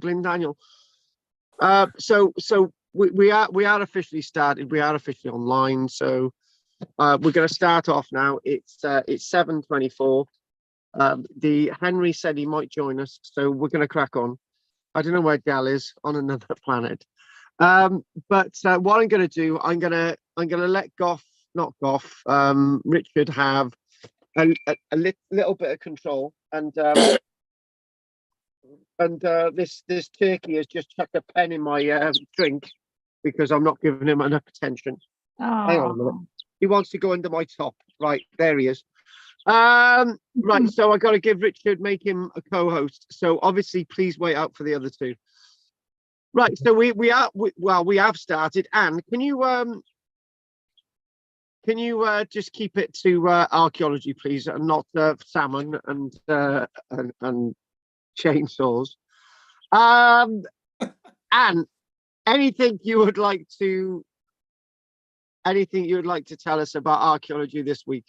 Glyn Daniels. So we are officially started. We are officially online. So we're going to start off now. It's 7:24. The Henry said he might join us, so we're going to crack on. I don't know where Gal is, on another planet. But what I'm going to do, I'm going to let Richard have a little bit of control, and this turkey has just chucked a pen in my drink because I'm not giving him enough attention. Hang on a minute. He wants to go under my top. Right, there he is. Right, so I got to make him a co-host. So obviously, please wait out for the other two. Right, so we have started. Anne, can you just keep it to archaeology, please, and not salmon and chainsaws. Anne, anything you would like to tell us about archaeology this week?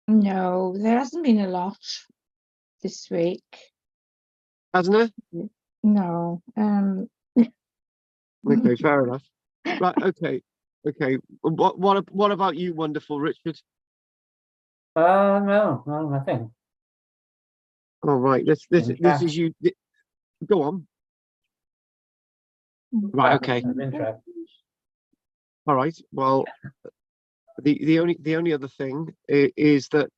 No, there hasn't been a lot this week. Hasn't it? No. Okay, fair enough. Right, okay. What about you, wonderful Richard? No, nothing. All right, this is you. Go on. Right, okay. All right. Well, the only other thing is that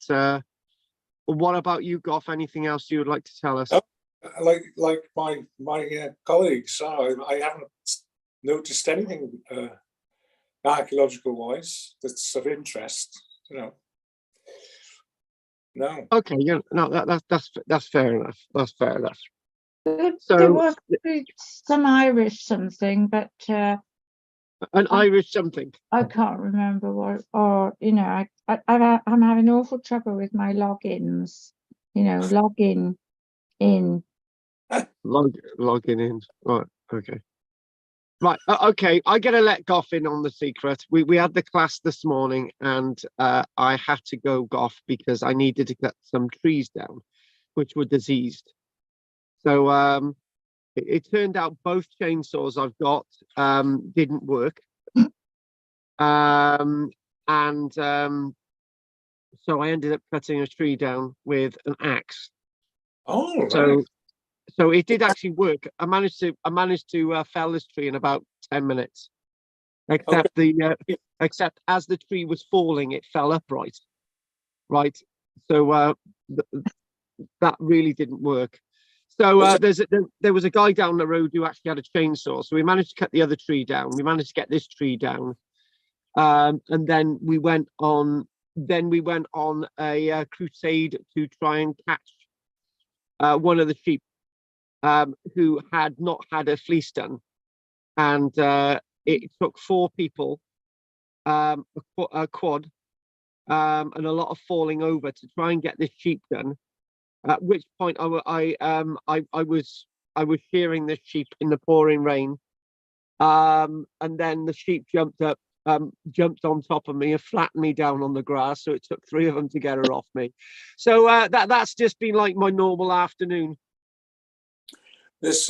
what about you, Goff? Anything else you would like to tell us? Like my colleagues, I haven't noticed anything archaeological wise that's of interest. No. Okay, yeah, no, that's fair enough. That's fair enough. There was some Irish something, but an Irish something. I can't remember what. Or I'm having awful trouble with my logins. Logging in. Logging in. Right. Okay. Right. Okay. I gotta let Goff in on the secret. We had the class this morning, and I had to go, Goff, because I needed to cut some trees down, which were diseased. So it turned out both chainsaws I've got didn't work, and so I ended up cutting a tree down with an axe. Oh, right. So it did actually work. I managed to fell this tree in about 10 minutes, except except as the tree was falling, it fell upright. Right. So that really didn't work. So there was a guy down the road who actually had a chainsaw. So we managed to cut the other tree down. We managed to get this tree down, and then we went on. A crusade to try and catch one of the sheep who had not had a fleece done, and it took 4 people, a quad, and a lot of falling over to try and get this sheep done. At which point I was shearing this sheep in the pouring rain, and then the sheep jumped on top of me and flattened me down on the grass. So it took 3 of them to get her off me. So that's just been like my normal afternoon. This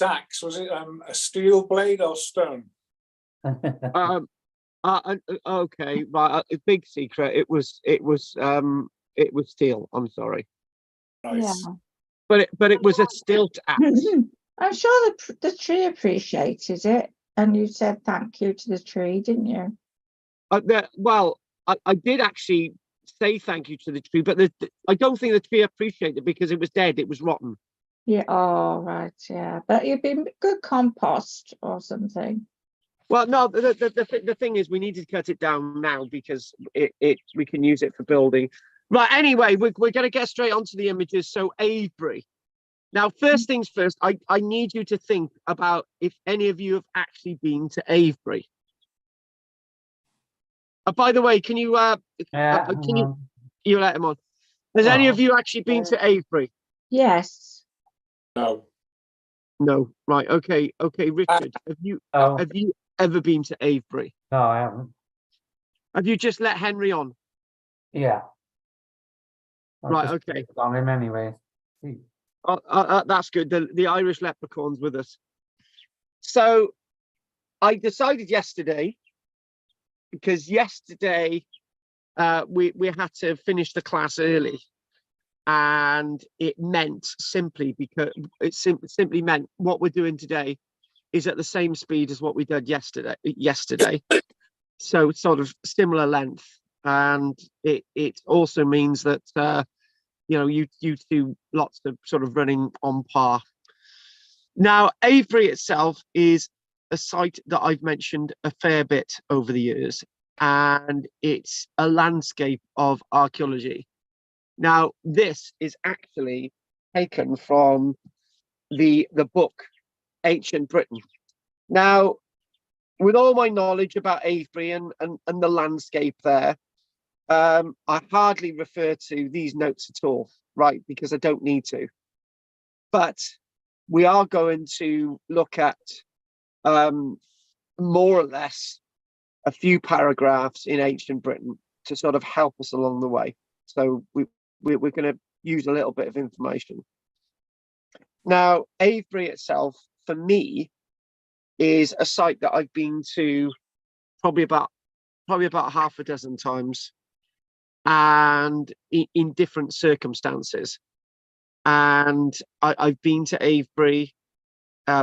axe, was it a steel blade or stone? Okay, right. A big secret. It was steel. I'm sorry. Nice. Yeah. But it was a stilt axe. I'm sure the tree appreciated it, and you said thank you to the tree, didn't you? Well, I did actually say thank you to the tree, but I don't think the tree appreciated it because it was dead. It was rotten. Yeah. Oh, right. Yeah, but you'd be good compost or something. Well, no. The thing is, we need to cut it down now because we can use it for building. Right. Anyway, we're going to get straight onto the images. So Avebury. Now, first things first, I need you to think about if any of you have actually been to Avebury. By the way, can you you let him on? Has any of you actually been to Avebury? Yes. No. Right. Okay. Richard, have you ever been to Avebury? No, I haven't. Have you just let Henry on? Yeah. Right. Okay. On him anyway. That's good. The Irish leprechaun's with us. So I decided yesterday, because yesterday we had to finish the class early, and it meant simply because it simply meant what we're doing today is at the same speed as what we did yesterday. So sort of similar length, and it also means that you two lots of sort of running on par. Now, Avebury itself is a site that I've mentioned a fair bit over the years, and it's a landscape of archaeology. Now, this is actually taken from the book Ancient Britain. Now, with all my knowledge about Avebury and the landscape there, I hardly refer to these notes at all, right? Because I don't need to. But we are going to look at more or less a few paragraphs in ancient Britain to sort of help us along the way. So we're going to use a little bit of information. Now, Avebury itself, for me, is a site that I've been to probably about half a dozen times, and in different circumstances. And I've been to Avebury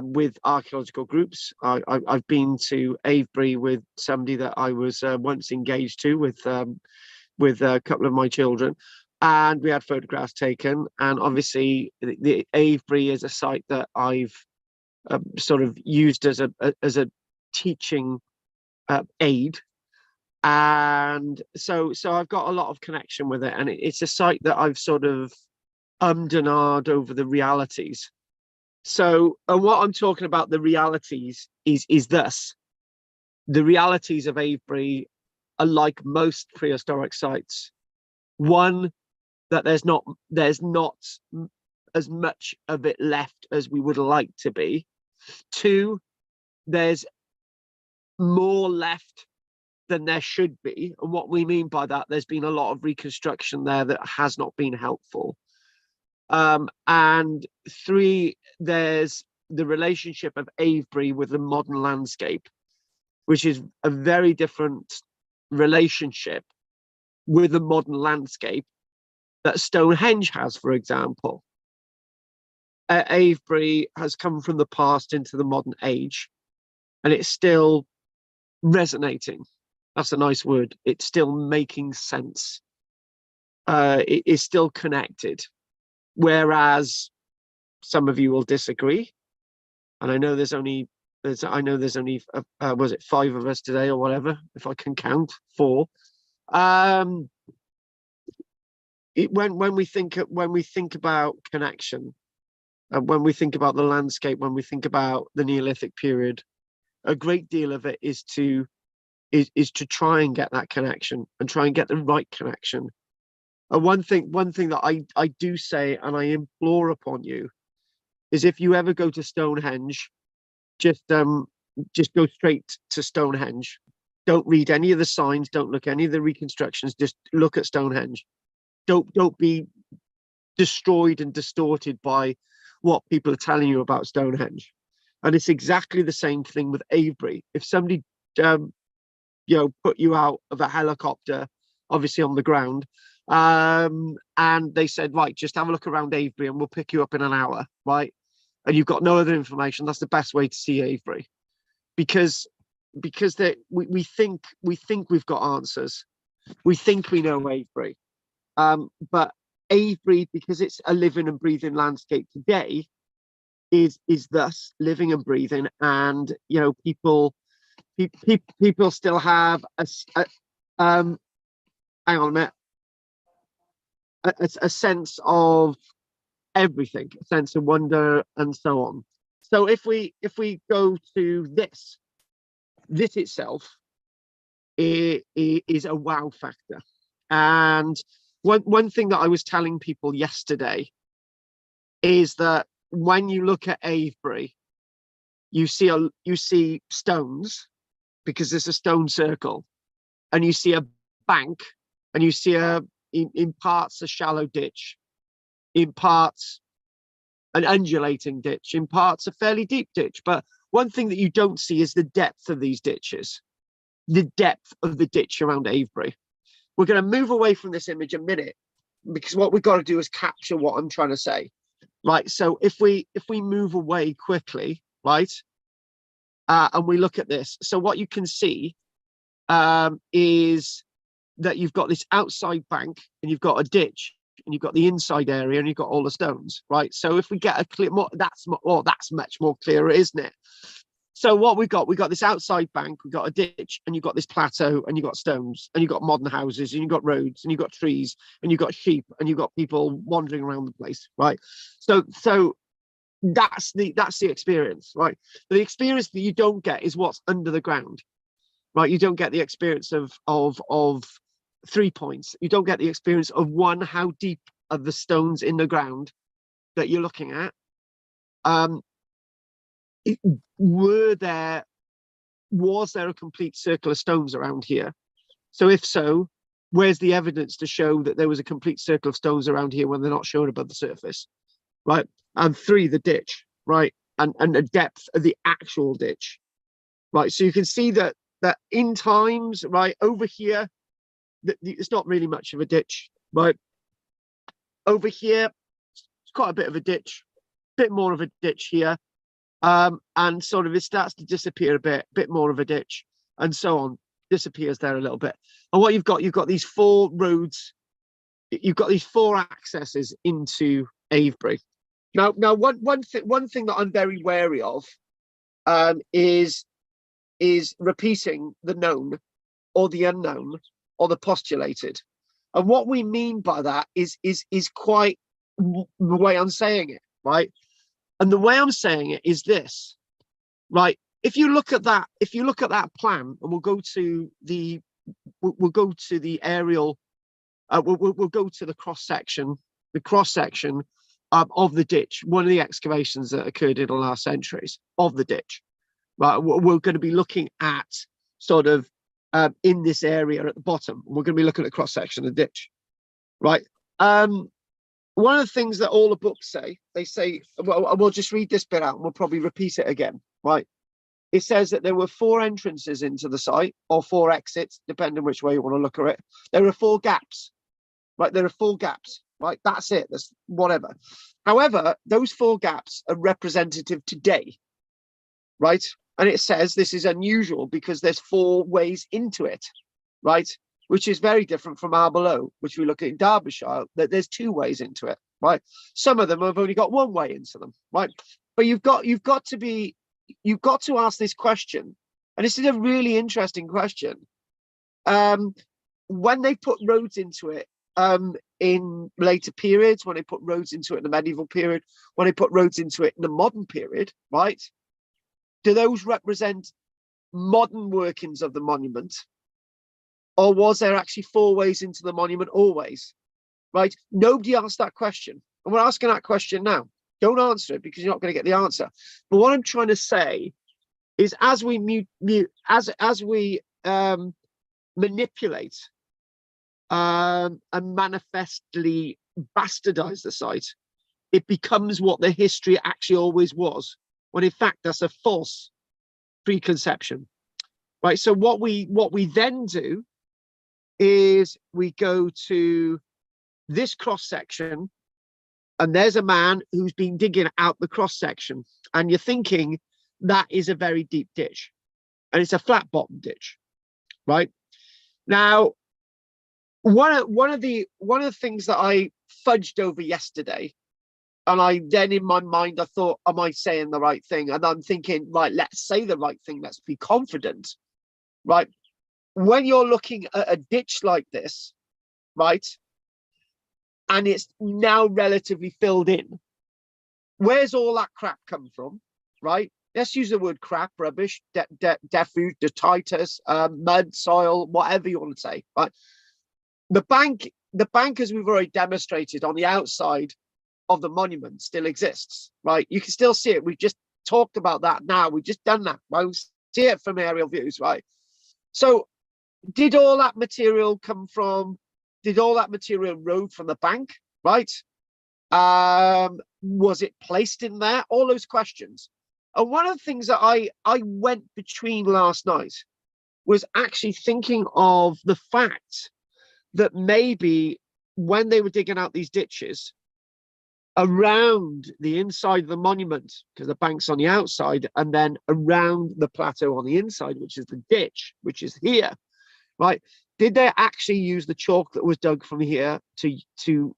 with archaeological groups. I've been to Avebury with somebody that I was once engaged to with a couple of my children, and we had photographs taken. And obviously, the Avebury is a site that I've sort of used as a teaching aid, and so I've got a lot of connection with it, and it's a site that I've sort of and ahed over the realities. So, and what I'm talking about, the realities, is this: the realities of Avebury are like most prehistoric sites. One, that there's not as much of it left as we would like to be. Two, there's more left than there should be. And what we mean by that, there's been a lot of reconstruction there that has not been helpful. And three, there's the relationship of Avebury with the modern landscape, which is a very different relationship with the modern landscape that Stonehenge has, for example. Avebury has come from the past into the modern age, and it's still resonating. That's a nice word. It's still making sense. It is still connected. Whereas some of you will disagree, and I know there's only was it 5 of us today or whatever, if I can count 4. When we think about connection, and when we think about the landscape, when we think about the Neolithic period, a great deal of it is to try and get that connection and try and get the right connection. And one thing that I do say, and I implore upon you, is if you ever go to Stonehenge, just go straight to Stonehenge. Don't read any of the signs, don't look at any of the reconstructions, just look at Stonehenge. Don't be destroyed and distorted by what people are telling you about Stonehenge. And it's exactly the same thing with Avebury. If somebody put you out of a helicopter, obviously on the ground, and they said, right, just have a look around Avebury and we'll pick you up in an hour, right? And you've got no other information, that's the best way to see Avebury. Because we think we've got answers. We think we know Avebury. But Avebury, because it's a living and breathing landscape today, is thus living and breathing, and people still have hang on a minute, a sense of everything, a sense of wonder, and so on. So if we go to this itself, it is a wow factor. And one thing that I was telling people yesterday is that when you look at Avebury, you see stones, because there's a stone circle, and you see a bank, and you see in parts a shallow ditch, in parts an undulating ditch, in parts a fairly deep ditch. But one thing that you don't see is the depth of these ditches, the depth of the ditch around Avebury. We're going to move away from this image a minute, because what we've got to do is capture what I'm trying to say, right? So if we move away quickly, right, and we look at this, so what you can see is that you've got this outside bank, and you've got a ditch, and you've got the inside area, and you've got all the stones, right? So if we get a clear, that's much more clearer, isn't it? So what we got this outside bank, we've got a ditch, and you've got this plateau, and you've got stones, and you've got modern houses, and you've got roads, and you've got trees, and you've got sheep, and you've got people wandering around the place, right? So that's the experience, right? But the experience that you don't get is what's under the ground, right? You don't get the experience of 3 points. You don't get the experience of how deep are the stones in the ground that you're looking at. Was there a complete circle of stones around here? So if so, where's the evidence to show that there was a complete circle of stones around here when they're not shown above the surface, right? And 3, the ditch, right? And the depth of the actual ditch, right? So you can see that in times, right, over here, it's not really much of a ditch, right? Over here, it's quite a bit of a ditch, bit more of a ditch here. And sort of it starts to disappear a bit more of a ditch, and so on, disappears there a little bit. And what you've got these 4 roads, you've got these 4 accesses into Avebury. Now one thing that I'm very wary of is repeating the known or the unknown or the postulated. And what we mean by that is quite the way I'm saying it, right? And the way I'm saying it is this, right? If you look at that plan, and we'll go to the aerial, we'll go to the cross section of the ditch, one of the excavations that occurred in the last centuries of the ditch, right? We're going to be looking at sort of in this area at the bottom. We're going to be looking at the cross section of the ditch, right? One of the things that all the books say, well, we'll just read this bit out and we'll probably repeat it again, right? It says that there were 4 entrances into the site, or 4 exits, depending which way you want to look at it. There are 4 gaps, right? There are 4 gaps, right? That's it. That's whatever. However, those 4 gaps are representative today, right? And it says this is unusual because there's 4 ways into it, right? Which is very different from our below, which we look at in Derbyshire, that there's 2 ways into it, right? Some of them have only got 1 way into them, right? But you've got to ask this question, and this is a really interesting question. When they put roads into it in later periods, when they put roads into it in the medieval period, when they put roads into it in the modern period, right? Do those represent modern workings of the monument? Or was there actually 4 ways into the monument always, right? Nobody asked that question. And we're asking that question now. Don't answer it because you're not going to get the answer. But what I'm trying to say is as we manipulate and manifestly bastardize the site, it becomes what the history actually always was, when in fact that's a false preconception, right? So what we then do is we go to this cross section, and there's a man who's been digging out the cross section, and you're thinking that is a very deep ditch, and it's a flat bottom ditch, right? Now, one of the things that I fudged over yesterday, and I then in my mind I thought, am I saying the right thing? And I'm thinking, right, let's say the right thing, let's be confident, right? When you're looking at a ditch like this, right, and it's now relatively filled in, where's all that crap come from, right? Let's use the word crap, rubbish, defuge, detritus, mud, soil, whatever you want to say, right? The bank, as we've already demonstrated on the outside of the monument, still exists, right? You can still see it. We've just talked about that now. We've just done that, right? We see it from aerial views, right? So did all that material road from the bank, right? Was it placed in there? All those questions. And one of the things that I went between last night was actually thinking of the fact that maybe when they were digging out these ditches around the inside of the monument, because the bank's on the outside, and then around the plateau on the inside, which is the ditch, which is here, right? Did they actually use the chalk that was dug from here to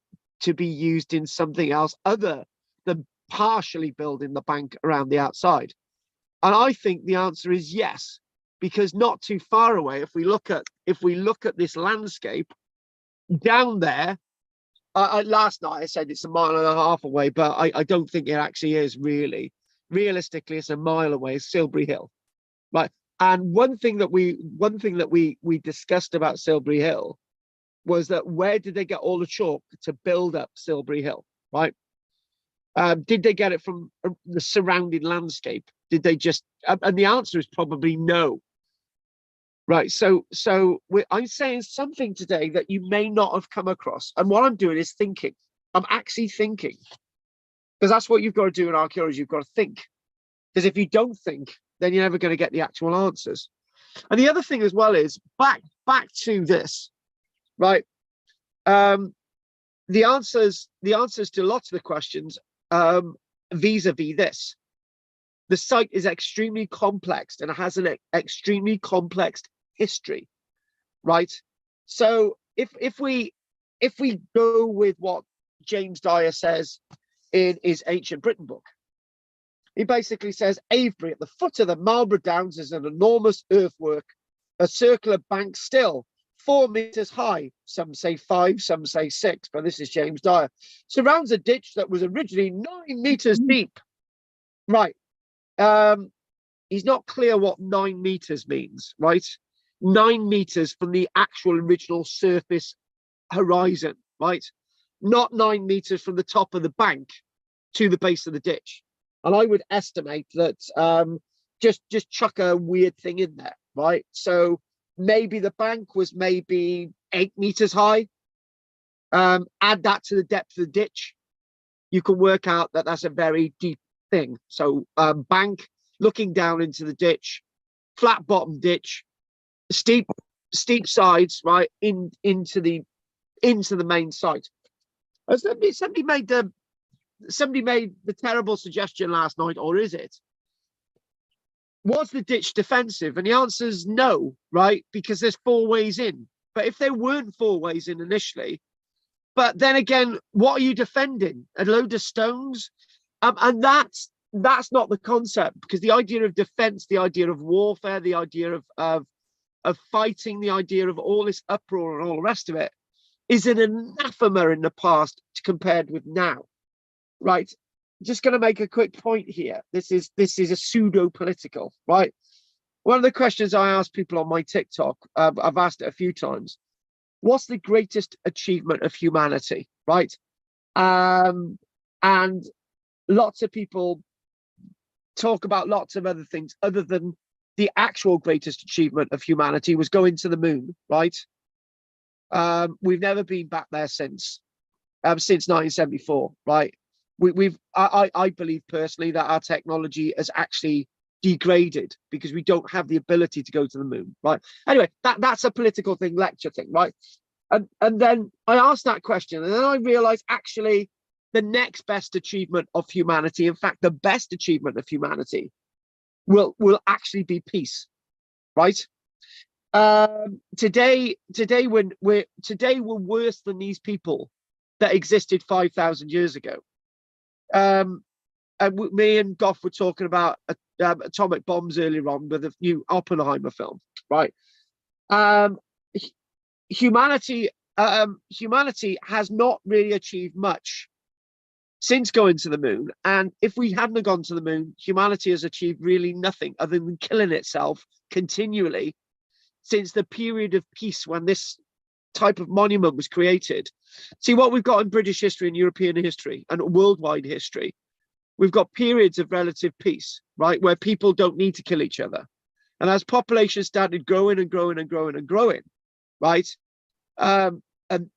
be used in something else other than partially building the bank around the outside? And I think the answer is yes, because not too far away, if we look at this landscape down there, last night I said it's a mile and a half away, but I don't think it actually is really. Realistically, it's a mile away. It's Silbury Hill, right? And one thing that we discussed about Silbury Hill was that where did they get all the chalk to build up Silbury Hill, right? Did they get it from the surrounding landscape? Did they just? And the answer is probably no. Right, so I'm saying something today that you may not have come across, and what I'm doing is thinking. I'm actually thinking, because that's what you've got to do in archaeology. You've got to think, because if you don't think, then you're never going to get the actual answers. And the other thing as well is back to this, right? The answers to lots of the questions vis-a-vis this. The site is extremely complex and it has an extremely complex history, right? So if we go with what James Dyer says in his Ancient Britain book, he basically says Avebury at the foot of the Marlborough Downs is an enormous earthwork, a circular bank still 4 meters high. Some say 5, some say 6, but this is James Dyer. Surrounds a ditch that was originally 9 meters deep. Right. He's not clear what 9 meters means, right? 9 meters from the actual original surface horizon, right? Not 9 meters from the top of the bank to the base of the ditch. And I would estimate that just chuck a weird thing in there, right? So maybe the bank was maybe 8 meters high. Add that to the depth of the ditch. You can work out that that's a very deep thing. So bank looking down into the ditch, flat bottom ditch, steep sides, right, into the main site. Somebody made the terrible suggestion last night, or is it? Was the ditch defensive? And the answer is no, right? Because there's 4 ways in. But if there weren't 4 ways in initially, but then again, what are you defending? A load of stones? And that's not the concept, because the idea of defense, the idea of warfare, the idea of fighting, the idea of all this uproar and all the rest of it is an anathema in the past compared with now, right? Just going to make a quick point here. This is a pseudo-political, right? One of the questions I ask people on my TikTok, I've asked it a few times. What's the greatest achievement of humanity, right? And lots of people talk about lots of other things other than the actual greatest achievement of humanity was going to the moon, right? We've never been back there since 1974, right? I believe personally that our technology has actually degraded because we don't have the ability to go to the moon, right? Anyway, that's a political thing, lecture thing, right? And then I asked that question, and then I realized actually the next best achievement of humanity, in fact, the best achievement of humanity, will actually be peace, right? Today we're worse than these people that existed 5,000 years ago. And me and Goff were talking about atomic bombs earlier on with the new Oppenheimer film, right? Humanity has not really achieved much since going to the moon. And if we hadn't gone to the moon, humanity has achieved really nothing other than killing itself continually since the period of peace when this type of monument was created. See, what we've got in British history and European history and worldwide history, we've got periods of relative peace, right, where people don't need to kill each other. And as populations started growing and growing and growing and growing, right, and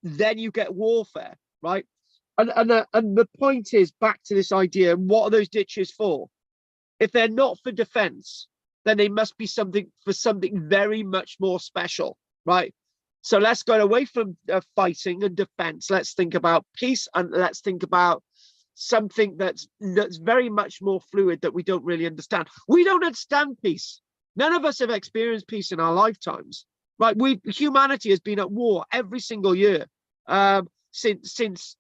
then you get warfare, right? And the point is back to this idea: what are those ditches for? If they're not for defence, then they must be something very much more special, right? So let's go away from fighting and defence. Let's think about peace, and let's think about something that's very much more fluid that we don't really understand. We don't understand peace. None of us have experienced peace in our lifetimes, right? Humanity has been at war every single year since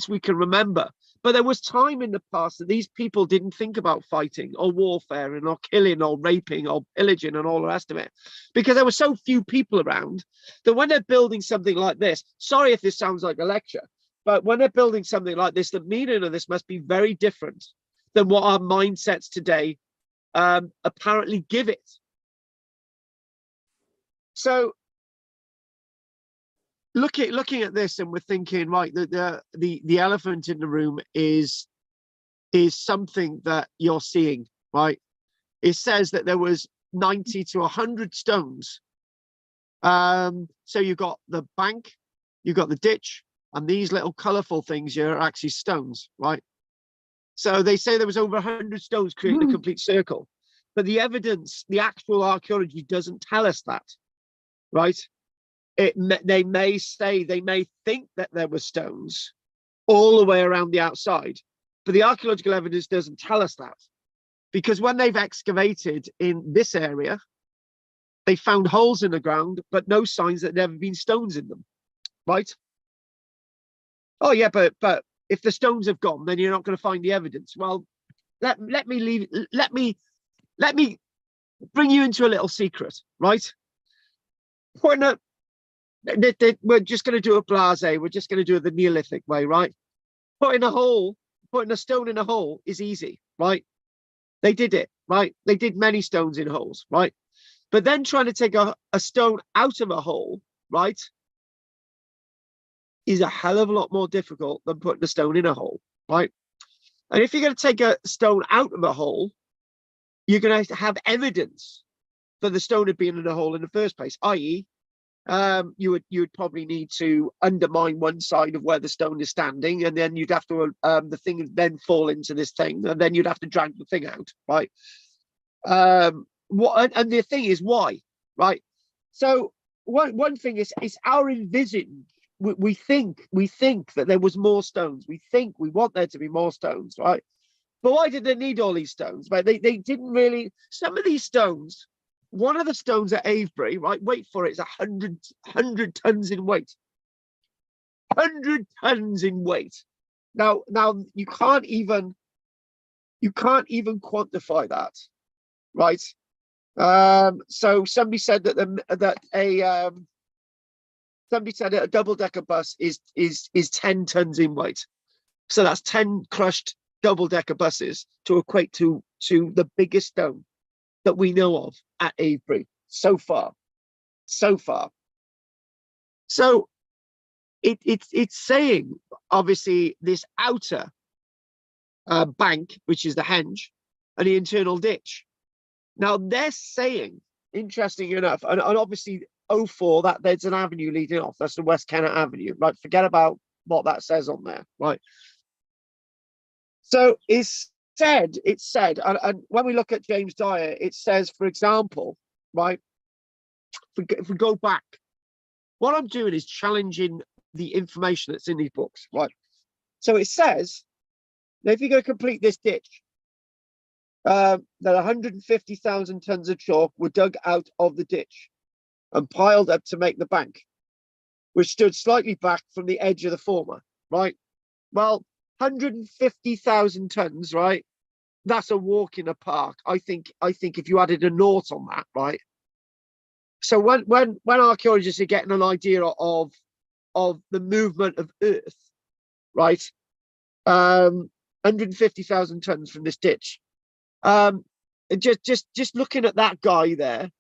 we can remember. But there was time in the past that these people didn't think about fighting or warfare or killing or raping or pillaging and all the rest of it, because there were so few people around that when they're building something like this, sorry if this sounds like a lecture, but when they're building something like this, the meaning of this must be very different than what our mindsets today apparently give it. So looking at this, and we're thinking, right, the elephant in the room is something that you're seeing, right? It says that there was 90 to 100 stones. So you've got the bank, you've got the ditch, and these little colorful things here are actually stones, right? So they say there was over 100 stones creating a complete circle, but the evidence, the actual archaeology doesn't tell us that, right? They may think that there were stones all the way around the outside, but the archaeological evidence doesn't tell us that, because when they've excavated in this area, they found holes in the ground, but no signs that there have been stones in them, right? Oh yeah, but if the stones have gone, then you're not going to find the evidence. Well, let me bring you into a little secret, right? We're just going to do a blasé. We're just going to do it the Neolithic way, right? Putting a stone in a hole is easy, right? They did it, right? They did many stones in holes, right? But then trying to take a stone out of a hole, right, is a hell of a lot more difficult than putting a stone in a hole, right? And if you're going to take a stone out of a hole, you're going to have evidence that the stone had been in a hole in the first place, i.e., you would probably need to undermine one side of where the stone is standing, and then you'd have to the thing would then fall into this thing, and then you'd have to drag the thing out, right? And the thing is, why, right? So one thing is our envision. We think that there was more stones. We want there to be more stones, right? But why did they need all these stones? Right? They didn't really. Some of these stones. One of the stones at Avebury, right? Wait for it. It's 100 tons in weight. 100 tons in weight. Now you can't even quantify that, right? So somebody said that a double-decker bus is 10 tons in weight. So that's 10 crushed double-decker buses to equate to the biggest stone that we know of at Avebury so far. So it's saying, obviously, this outer bank, which is the henge, and the internal ditch. Now they're saying, interesting enough, and obviously 04, that there's an avenue leading off. That's the West Kennet Avenue, right? Forget about what that says on there, right? So it's said, and when we look at James Dyer, it says, for example, right, if we go back, what I'm doing is challenging the information that's in these books, right? So it says that if you're going to complete this ditch, that 150,000 tons of chalk were dug out of the ditch and piled up to make the bank, which stood slightly back from the edge of the former, right? Well, 150,000 tons, right? That's a walk in a park. I think if you added a naught on that, right? So when archaeologists are getting an idea of the movement of Earth, right? 150,000 tons from this ditch. Just looking at that guy there,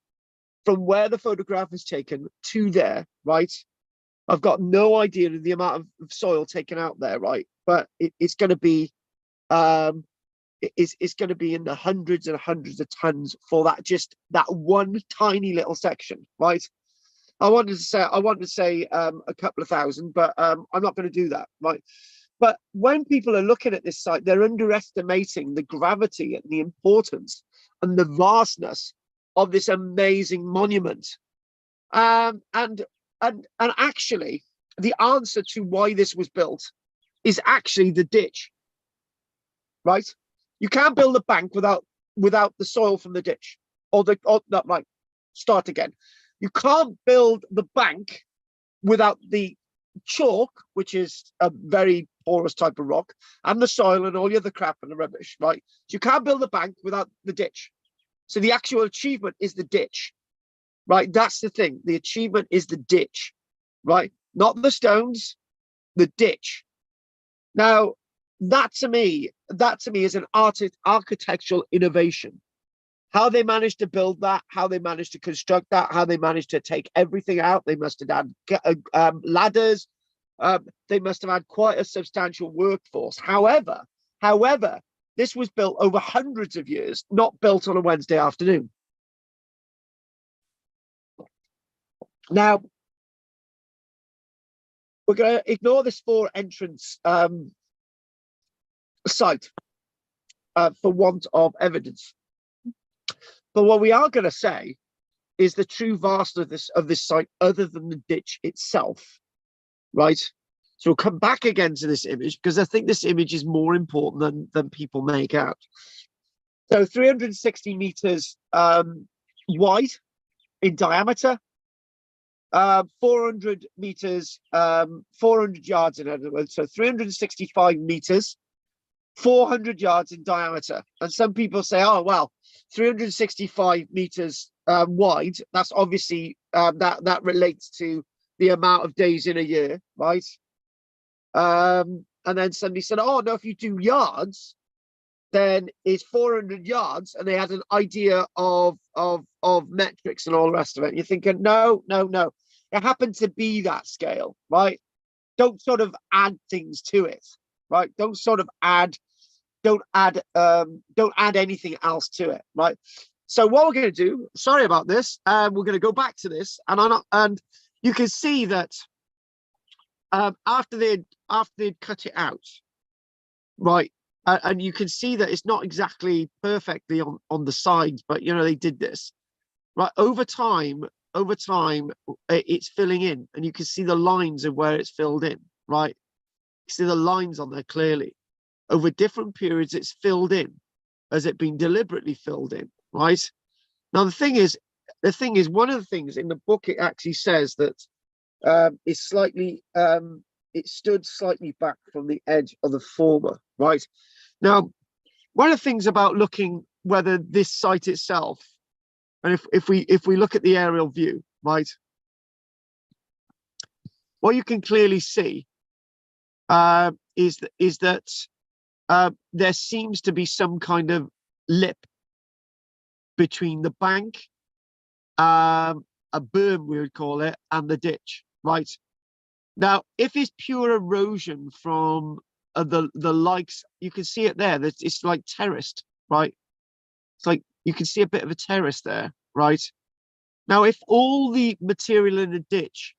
from where the photograph is taken to there, right? I've got no idea of the amount of soil taken out there, right? But it's going to be it's going to be in the hundreds and hundreds of tons for that one tiny little section, right? I wanted to say a couple of thousand, but I'm not going to do that, right? But when people are looking at this site, they're underestimating the gravity and the importance and the vastness of this amazing monument. And actually, the answer to why this was built is actually the ditch, right? You can't build a bank without the soil from the ditch, not right. Start again. You can't build the bank without the chalk, which is a very porous type of rock, and the soil and all the other crap and the rubbish, right? So you can't build a bank without the ditch. So the actual achievement is the ditch, right? That's the thing. The achievement is the ditch, right? Not the stones, the ditch. Now, that to me is an architectural innovation. How they managed to build that, how they managed to construct that, how they managed to take everything out. They must have had ladders. They must have had quite a substantial workforce. However, this was built over hundreds of years, not built on a Wednesday afternoon. Now, we're going to ignore this 4 entrance site for want of evidence. But what we are going to say is the true vastness of this site, other than the ditch itself, right? So we'll come back again to this image, because I think this image is more important than people make out. So 360 meters wide in diameter, 400 meters, 400 yards in other words, so 365 meters, 400 yards in diameter. And some people say, oh, well, 365 meters wide, that's obviously, that relates to the amount of days in a year, right? And then somebody said, oh, no, if you do yards, then it's 400 yards. And they had an idea of metrics and all the rest of it. And you're thinking, no. It happened to be that scale, right? Don't sort of add things to it, right? Don't add anything else to it, right? So what we're going to do, sorry about this, we're going to go back to this, and you can see that after they'd cut it out, right, and you can see that it's not exactly perfectly on the sides, but you know, they did this, right? Over time it's filling in, and you can see the lines of where it's filled in, right? You see the lines on there clearly. Over different periods, it's filled in. Has it been deliberately filled in, right? Now, the thing is, one of the things in the book, it actually says that it stood slightly back from the edge of the former, right? Now, one of the things about looking whether this site itself, and if we look at the aerial view, right, what you can clearly see is that there seems to be some kind of lip between the bank, a berm we would call it, and the ditch, right? Now, if it's pure erosion from the likes, you can see it there, that it's like terraced, right? It's like you can see a bit of a terrace there, right? Now, if all the material in the ditch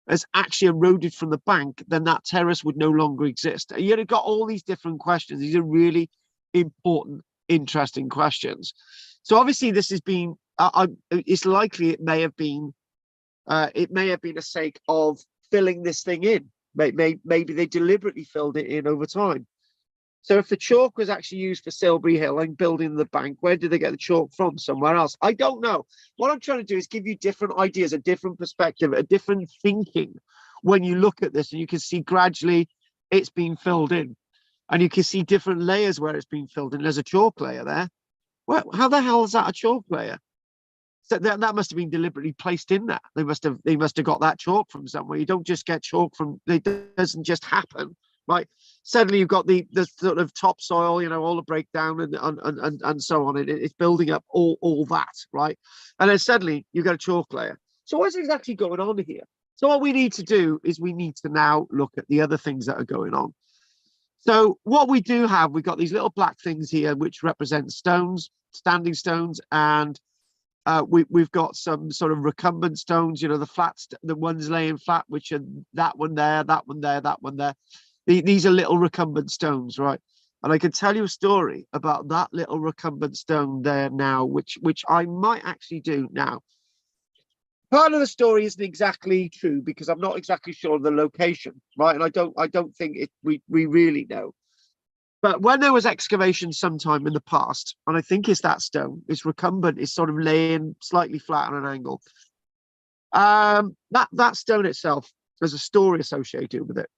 has actually eroded from the bank, then that terrace would no longer exist. You've got all these different questions. These are really important, interesting questions. So obviously this has been, it's likely it may have been a sake of filling this thing in. Maybe they deliberately filled it in over time. So if the chalk was actually used for Silbury Hill and building the bank, where did they get the chalk from? Somewhere else? I don't know. What I'm trying to do is give you different ideas, a different perspective, a different thinking when you look at this, and you can see gradually it's been filled in, and you can see different layers where it's been filled in. There's a chalk layer there. Well, how the hell is that a chalk layer? So that must have been deliberately placed in there. They must have got that chalk from somewhere. You don't just get chalk from, it doesn't just happen. Right, suddenly you've got the sort of topsoil, you know, all the breakdown and so on. It's building up all that, right? And then suddenly you've got a chalk layer. So what's exactly going on here? So what we need to do is we need to now look at the other things that are going on. So what we do have, we've got these little black things here which represent stones, standing stones, and we've got some sort of recumbent stones, you know, the ones laying flat, which are that one there, that one there, that one there. These are little recumbent stones, right? And I can tell you a story about that little recumbent stone there now, which I might actually do now. Part of the story isn't exactly true because I'm not exactly sure of the location, right? And I don't think we really know. But when there was excavation sometime in the past, and I think it's that stone, it's recumbent, it's sort of laying slightly flat on an angle. That stone itself, there's a story associated with it.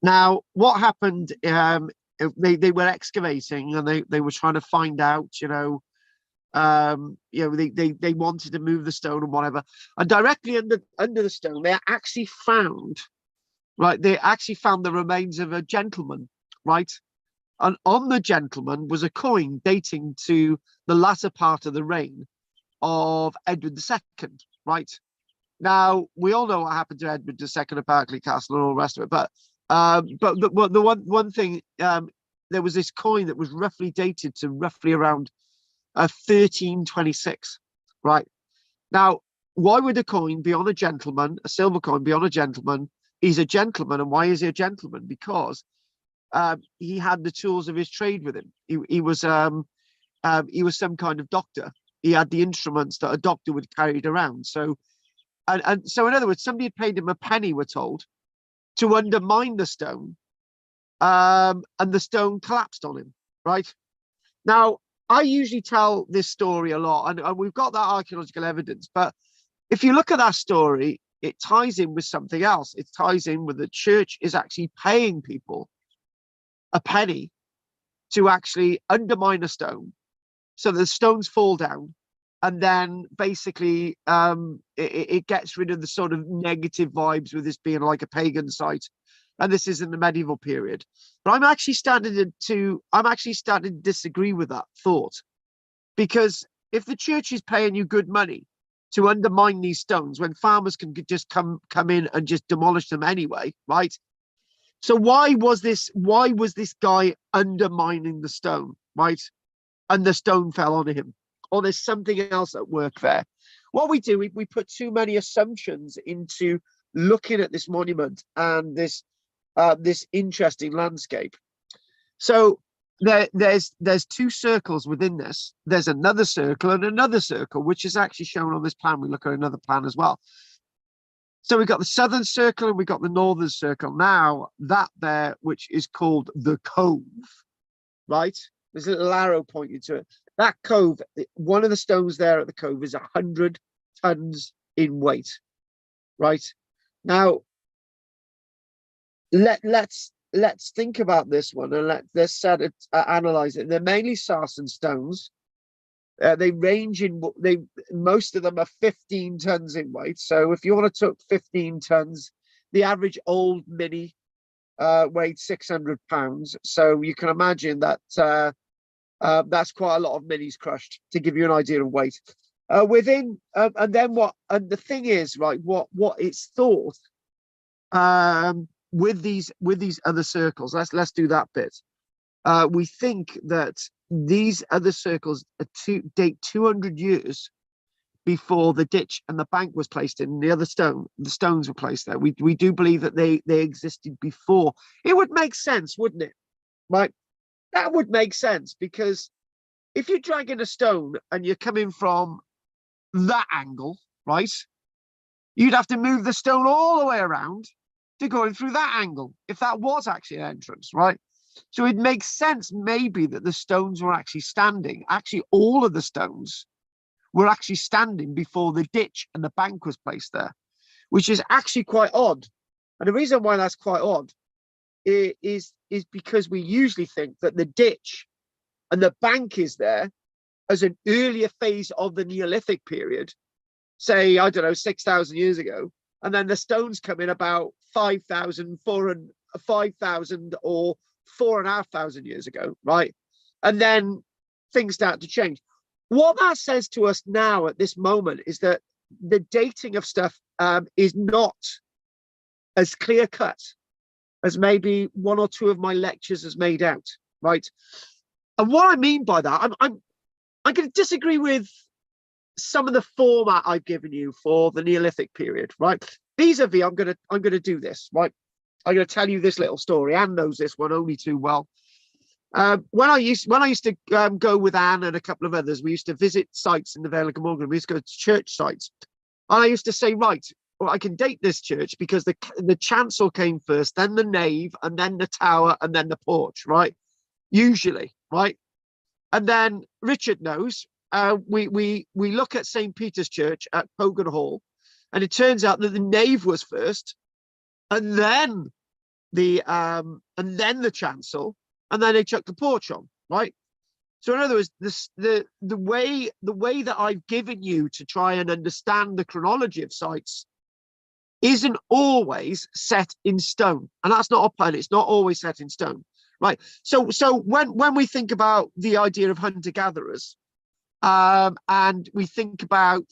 Now, what happened? They were excavating and they were trying to find out, they wanted to move the stone and whatever. And directly under the stone, they actually found, right? They actually found the remains of a gentleman, right? And on the gentleman was a coin dating to the latter part of the reign of Edward II, right? Now, we all know what happened to Edward II of Berkeley Castle and all the rest of it, but the one thing, there was this coin that was roughly dated to roughly around 1326, right? Now, why would a coin be on a gentleman, a silver coin be on a gentleman? He's a gentleman, and why is he a gentleman? Because he had the tools of his trade with him. He was some kind of doctor. He had the instruments that a doctor would carry around. So, and so in other words, somebody had paid him a penny, we're told, to undermine the stone, and the stone collapsed on him. Right now, I usually tell this story a lot, and we've got that archaeological evidence. But if you look at that story, it ties in with something else. It ties in with the church is actually paying people a penny to actually undermine a stone so the stones fall down, and then basically it gets rid of the sort of negative vibes with this being like a pagan site. And this is in the medieval period. But I'm actually starting to disagree with that thought, because if the church is paying you good money to undermine these stones when farmers can just come in and just demolish them anyway, right? So why was this guy undermining the stone, right? And the stone fell on him, or there's something else at work there. What we do, we put too many assumptions into looking at this monument and this interesting landscape. So there's two circles within this. There's another circle and another circle, which is actually shown on this plan. We look at another plan as well. So we've got the southern circle and we've got the northern circle. Now that there, which is called the cove, right? There's a little arrow pointing to it. That cove, one of the stones there at the cove is 100 tons in weight, right? Now, let's think about this one and let's analyze it. They're mainly sarsen stones. They range in most of them are 15 tons in weight. So if you want to took 15 tons, the average old mini weighed 600 pounds. So you can imagine that that's quite a lot of minis crushed, to give you an idea of weight. And then and the thing is, right, what it's thought with these other circles. Let's do that bit. We think that these other circles date 200 years before the ditch and the bank was placed in. The stones were placed there. We do believe that they existed before. It would make sense, wouldn't it? Right? That would make sense, because if you're dragging a stone and you're coming from that angle, right, you'd have to move the stone all the way around to go in through that angle, if that was actually an entrance, right? So it makes sense maybe that the stones were actually standing. Actually, all of the stones were actually standing before the ditch and the bank was placed there, which is actually quite odd. And the reason why that's quite odd is because we usually think that the ditch and the bank is there as an earlier phase of the Neolithic period, say, I don't know, 6,000 years ago, and then the stones come in about 5,000 or 4,500 years ago, right? And then things start to change. What that says to us now at this moment is that the dating of stuff is not as clear cut as maybe one or two of my lectures has made out, right? And what I mean by that, I'm going to disagree with some of the format I've given you for the Neolithic period, right? Vis-a-vis, I'm going to do this, right? I'm going to tell you this little story. Anne knows this one only too well. When I used to go with Anne and a couple of others, we used to visit sites in the Vale of Glamorgan. We used to go to church sites, and I used to say, right, well, I can date this church because the chancel came first, then the nave, and then the tower, and then the porch, right? Usually, right? And then Richard knows. We look at St. Peter's Church at Cogan Hall, and it turns out that the nave was first, and then the chancel, and then they chuck the porch on, right? So in other words, the way that I've given you to try and understand the chronology of sites isn't always set in stone, and that's not a pun. It's not always set in stone, right? So when we think about the idea of hunter-gatherers, and we think about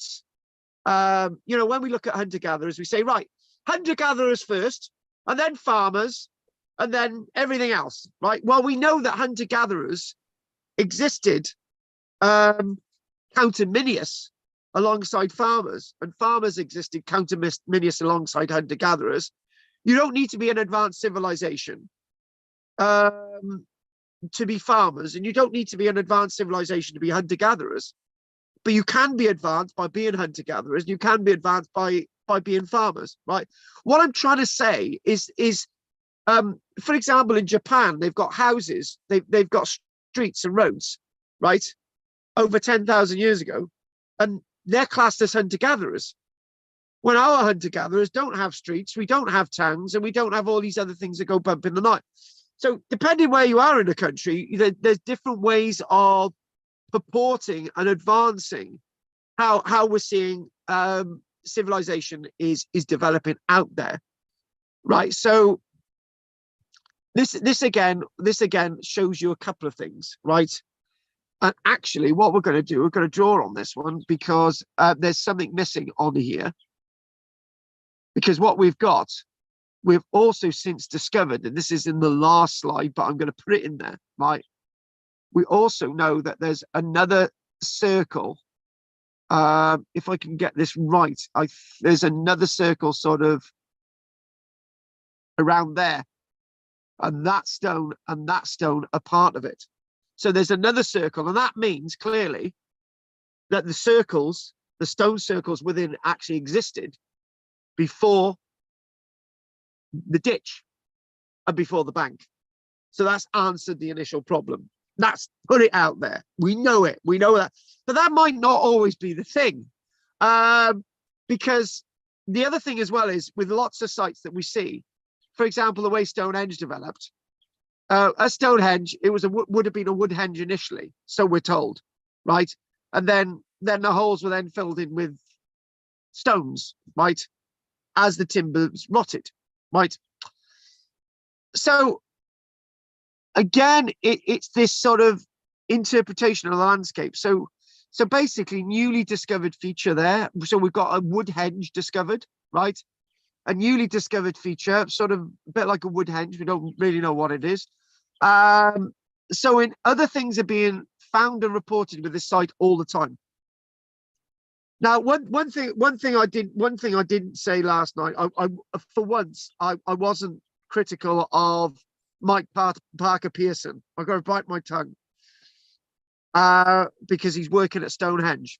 when we look at hunter-gatherers, we say, right, hunter-gatherers first, and then farmers, and then everything else, right? Well, we know that hunter-gatherers existed counterminious alongside farmers, and farmers existed counterminious alongside hunter-gatherers. You don't need to be an advanced civilization to be farmers, and you don't need to be an advanced civilization to be hunter-gatherers, but you can be advanced by being hunter-gatherers, and you can be advanced by being farmers, right? What I'm trying to say is for example, in Japan, they've got houses, they've got streets and roads, right, over 10,000 years ago, and they're classed as hunter-gatherers. When our hunter-gatherers don't have streets, we don't have towns, and we don't have all these other things that go bump in the night. So depending where you are in the country, there's different ways of purporting and advancing how we're seeing civilization is developing out there, right? So this again shows you a couple of things, right? And actually, what we're going to do, we're going to draw on this one because there's something missing on here. Because what we've also since discovered, and this is in the last slide, but I'm going to put it in there, right? We also know that there's another circle. If I can get this right, there's another circle sort of around there. And that stone are part of it. So there's another circle, and that means clearly that the stone circles within actually existed before the ditch and before the bank. So that's answered the initial problem. That's put it out there. We know it. We know that. But that might not always be the thing. Because the other thing as well is with lots of sites that we see, for example, the way Stonehenge developed, at Stonehenge, it would have been a wood henge initially, so we're told, right? And then the holes were then filled in with stones, right? As the timbers rotted, right? So again, it's this sort of interpretation of the landscape. So basically, newly discovered feature there. So we've got a wood henge discovered, right? A newly discovered feature, sort of a bit like a wood henge. We don't really know what it is. So in other things are being found and reported with this site all the time. Now, one thing I didn't say last night. I for once I wasn't critical of Mike Parker Pearson. I've got to bite my tongue because he's working at Stonehenge.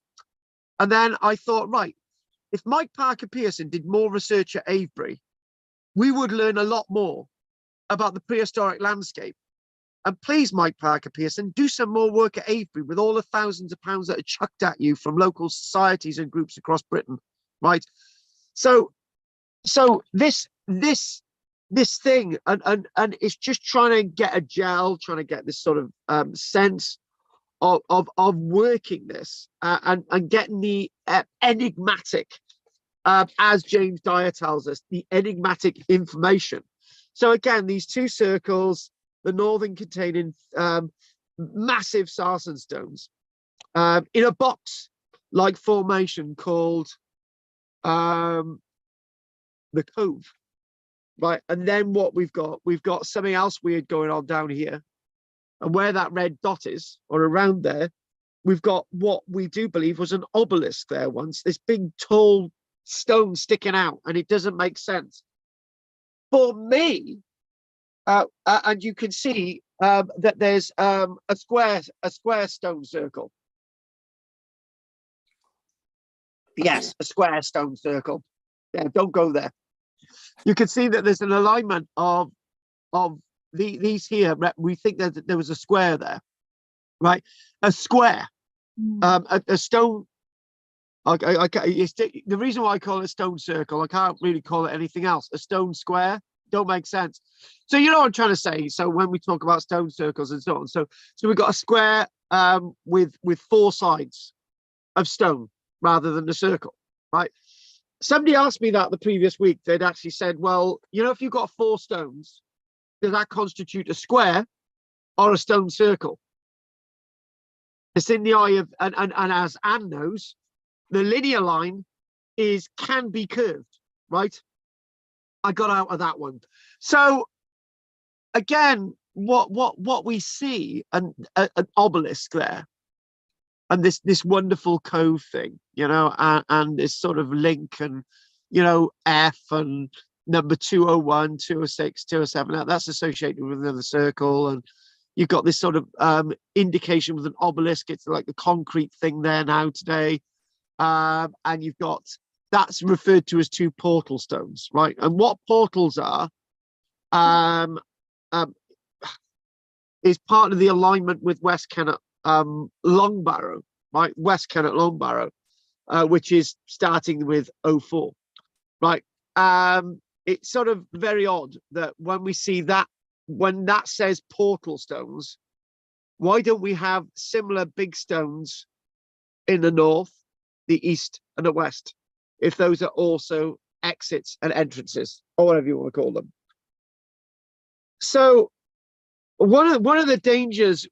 And then I thought, right, if Mike Parker Pearson did more research at Avebury, we would learn a lot more about the prehistoric landscape. And please, Mike Parker Pearson, do some more work at Avebury with all the thousands of pounds that are chucked at you from local societies and groups across Britain, right? So this thing, and it's just trying to get a gel, trying to get this sort of sense of working this and getting the enigmatic, as James Dyer tells us, the enigmatic information. So again, these two circles, the northern containing massive sarsen stones in a box-like formation called the Cove, right? And then what we've got something else weird going on down here. And where that red dot is, or around there, we've got what we do believe was an obelisk there once, this big tall stone sticking out, and it doesn't make sense. for me, and you can see that there's a square stone circle. Yes, a square stone circle. Yeah, don't go there. You can see that there's an alignment of these here. We think that there was a square there, right? A square, a stone. The reason why I call it a stone circle, I can't really call it anything else. A stone square don't make sense. So you know what I'm trying to say. So when we talk about stone circles and so on, so we've got a square with 4 sides of stone rather than a circle, right? Somebody asked me that the previous week. They'd actually said, well, you know, if you've got 4 stones, does that constitute a square or a stone circle? It's in the eye of, and as Anne knows, the linear line can be curved, right? I got out of that one. So again, what we see, an obelisk there, and this wonderful cove thing, you know, and this sort of link, and you know, F and number 201, 206, 207, that's associated with another circle, and you've got this sort of indication with an obelisk. It's like the concrete thing there now today. And you've got, that's referred to as 2 portal stones, right? And what portals are is part of the alignment with West Kennet Longbarrow, right? West Kennet Longbarrow, which is starting with 04, right? It's sort of very odd that when we see that, when that says portal stones, why don't we have similar big stones in the north, the east, and the west, if those are also exits and entrances, or whatever you want to call them? So one of the dangers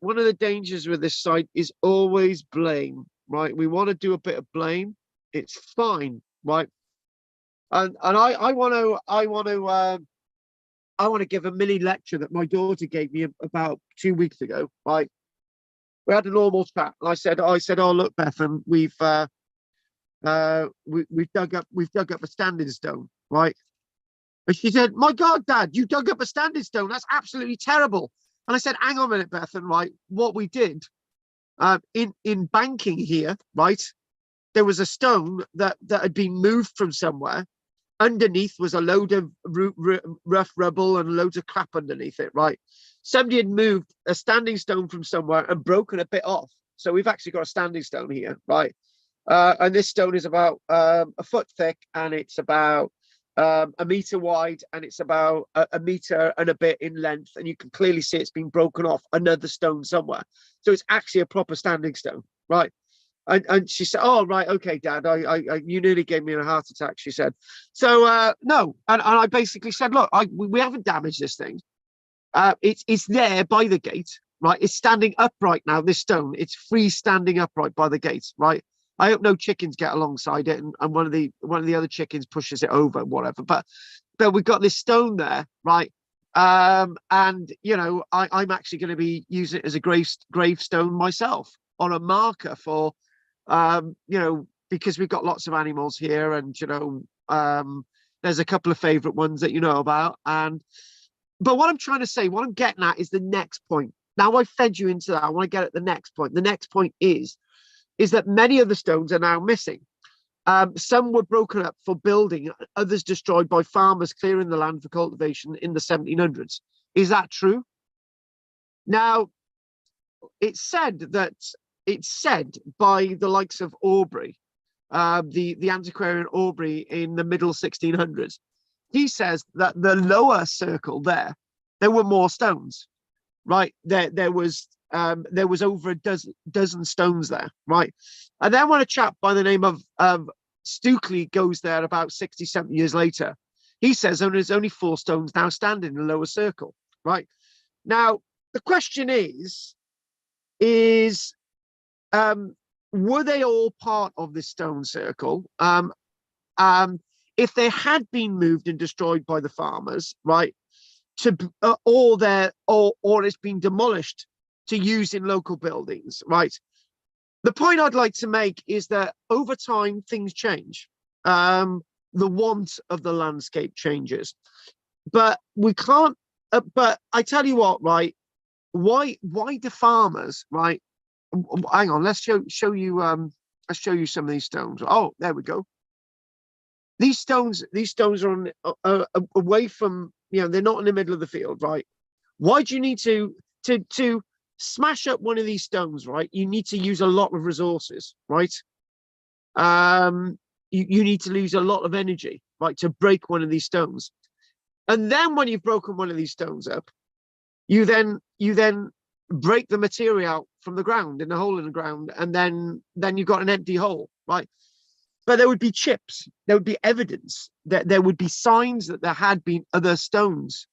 with this site is always blame, right? We want to do a bit of blame. It's fine, right? And I want to give a mini lecture that my daughter gave me about 2 weeks ago, right? We had a normal chat, and I said, oh look, Bethan, we've dug up a standing stone, right? And she said, my God, Dad, you dug up a standing stone. That's absolutely terrible. And I said, hang on a minute, Bethan, right? What we did in banking here, right? There was a stone that had been moved from somewhere. Underneath was a load of rough rubble and loads of crap underneath it, right? Somebody had moved a standing stone from somewhere and broken a bit off. So we've actually got a standing stone here, right? And this stone is about a foot thick, and it's about a meter wide, and it's about a meter and a bit in length, and you can clearly see it's been broken off another stone somewhere. So it's actually a proper standing stone, right? And she said, oh, right, okay, Dad, you nearly gave me a heart attack, she said. So no, and I basically said, look, we haven't damaged this thing. It's there by the gate, right? It's standing upright now, this stone. It's free standing upright by the gate, right? I hope no chickens get alongside it, and one of the other chickens pushes it over, whatever. But we've got this stone there, right? And you know, I'm actually going to be using it as a gravestone myself, on a marker for, you know, because we've got lots of animals here, and you know, there's a couple of favorite ones that you know about. But what I'm trying to say, what I'm getting at, is the next point. Now I've fed you into that. I want to get at the next point. The next point is that many of the stones are now missing. Some were broken up for building, others destroyed by farmers clearing the land for cultivation in the 1700s. Is that true? Now, it's said by the likes of Aubrey, the antiquarian Aubrey in the middle 1600s. He says that the lower circle there were more stones, right? There was over a dozen stones there, right? And then when a chap by the name of Stukely goes there about 60, 70 years later, he says there's only 4 stones now standing in the lower circle, right? Now, the question is were they all part of this stone circle? If they had been moved and destroyed by the farmers, right, or it's been demolished to use in local buildings, right? The point I'd like to make is that over time things change. The want of the landscape changes. but we can't. But I tell you what, right? Why do farmers, right? Hang on, let's show you. Let's show you some of these stones. Oh, there we go. These stones are on away from, they're not in the middle of the field, right? Why do you need to smash up one of these stones, right? You need to use a lot of resources, right? You need to use a lot of energy, right, to break one of these stones. And then when you've broken one of these stones up, you then break the material out from the ground, in a hole in the ground, and then you've got an empty hole, right? But there would be chips, there would be evidence, that there would be signs that there had been other stones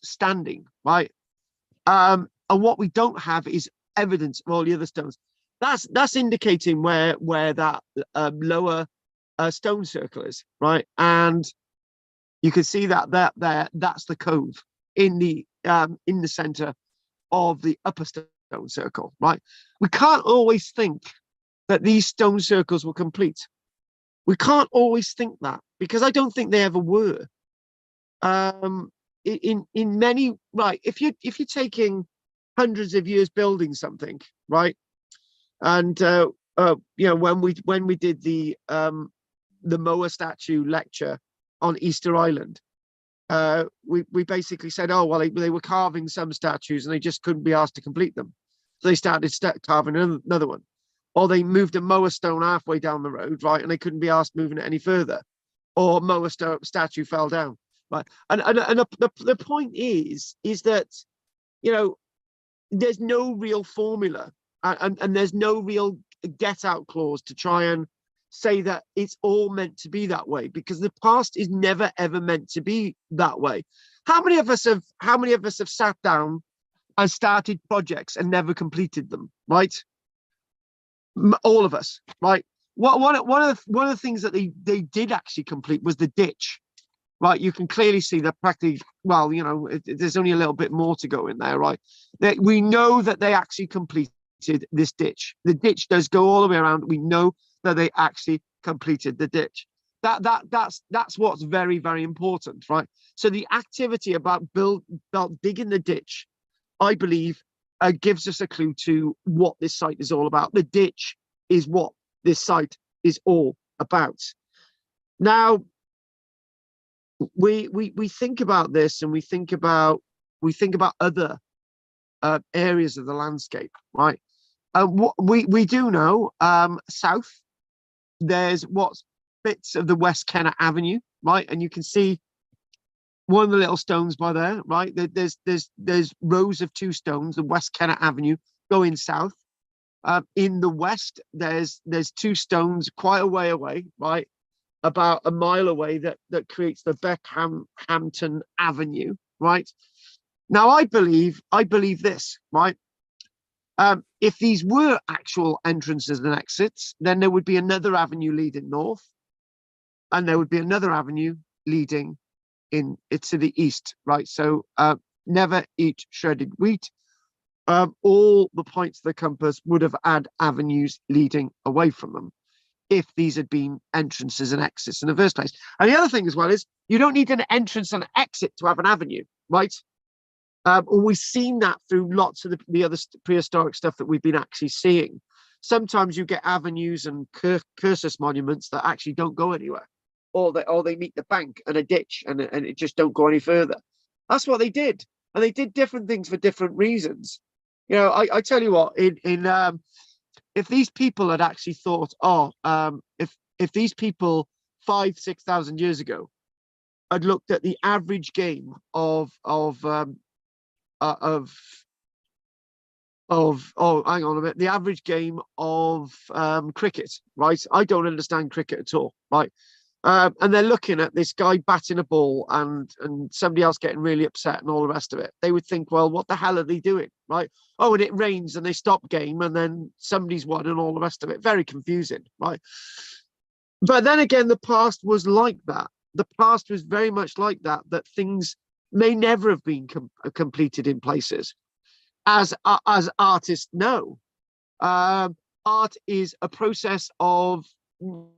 standing, right? And what we don't have is evidence of all the other stones. That's indicating where that lower stone circle is, right? And you can see that that's the cove in the center of the upper stone circle, right? We can't always think that these stone circles were complete. We can't always think that, because I don't think they ever were. In many, right, if you're taking hundreds of years building something, right, and when we did the Moa statue lecture on Easter Island, we basically said, oh well, they were carving some statues and they just couldn't be asked to complete them, so they started carving another one. Or they moved a Moa stone halfway down the road, right, and they couldn't be asked moving it any further. Or Moa statue fell down, right? And the point is that, there's no real formula, and there's no real get out clause to try and say that it's all meant to be that way, because the past is never ever meant to be that way. How many of us have sat down and started projects and never completed them, right? All of us, right? One of the things that they did actually complete was the ditch, right? You can clearly see that practically, well, there's only a little bit more to go in there, right? We know that they actually completed this ditch. The ditch does go all the way around. We know that they actually completed the ditch. That's what's very, very important, right? So the activity about digging the ditch, I believe, gives us a clue to what this site is all about. The ditch is what this site is all about. Now, we think about this, and we think about other areas of the landscape, right? What we do know, south, there's what's bits of the West Kennet Avenue, right? And you can see one of the little stones by there, right? There's rows of two stones, the West Kennet Avenue going south. In the west, there's two stones quite a way away, right? About a mile away, that creates the Beckhampton Avenue, right? Now, I believe this, right? If these were actual entrances and exits, then there would be another avenue leading north, and there would be another avenue leading to the east, right? So never eat shredded wheat. All the points of the compass would have had avenues leading away from them if these had been entrances and exits in the first place. And the other thing as well is, you don't need an entrance and exit to have an avenue, right? We've seen that through lots of the other prehistoric stuff that we've been actually seeing. Sometimes you get avenues and cursus monuments that actually don't go anywhere, or they meet the bank and a ditch, and it just don't go any further. That's what they did, and they did different things for different reasons. I tell you what, if these people had actually thought, if these people 5,000-6,000 years ago had looked at the average game of hang on a minute, the average game of cricket, right? I don't understand cricket at all, right? And they're looking at this guy batting a ball and somebody else getting really upset and all the rest of it. They would think, well, what the hell are they doing, right? Oh, and it rains and they stop game and then somebody's won and all the rest of it. Very confusing, right? But then again, the past was like that. The past was very much like that, that things may never have been completed in places. As artists know, art is a process of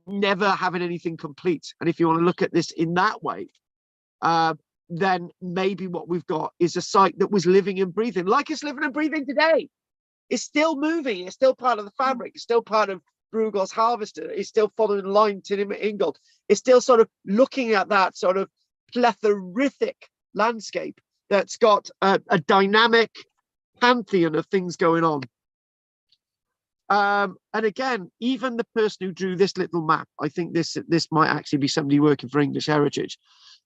never having anything complete. And if you want to look at this in that way, then maybe what we've got is a site that was living and breathing, like it's living and breathing today. It's still moving. It's still part of the fabric. It's still part of Bruegel's Harvester. It's still following the line to Ingold. It's still sort of looking at that sort of plethoric landscape that's got a dynamic pantheon of things going on. And again, even the person who drew this little map, I think this might actually be somebody working for English Heritage.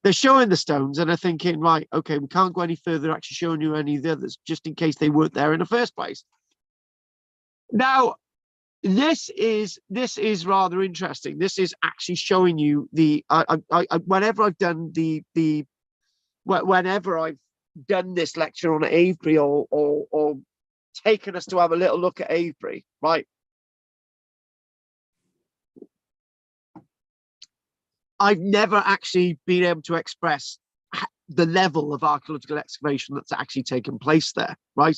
They're showing the stones and they're thinking, right, okay, we can't go any further actually showing you any of the others, just in case they weren't there in the first place. Now, this is rather interesting. This is actually showing you the whenever I've done whenever I've done this lecture on Avebury or taken us to have a little look at Avebury, right? I've never actually been able to express the level of archaeological excavation that's actually taken place there, right?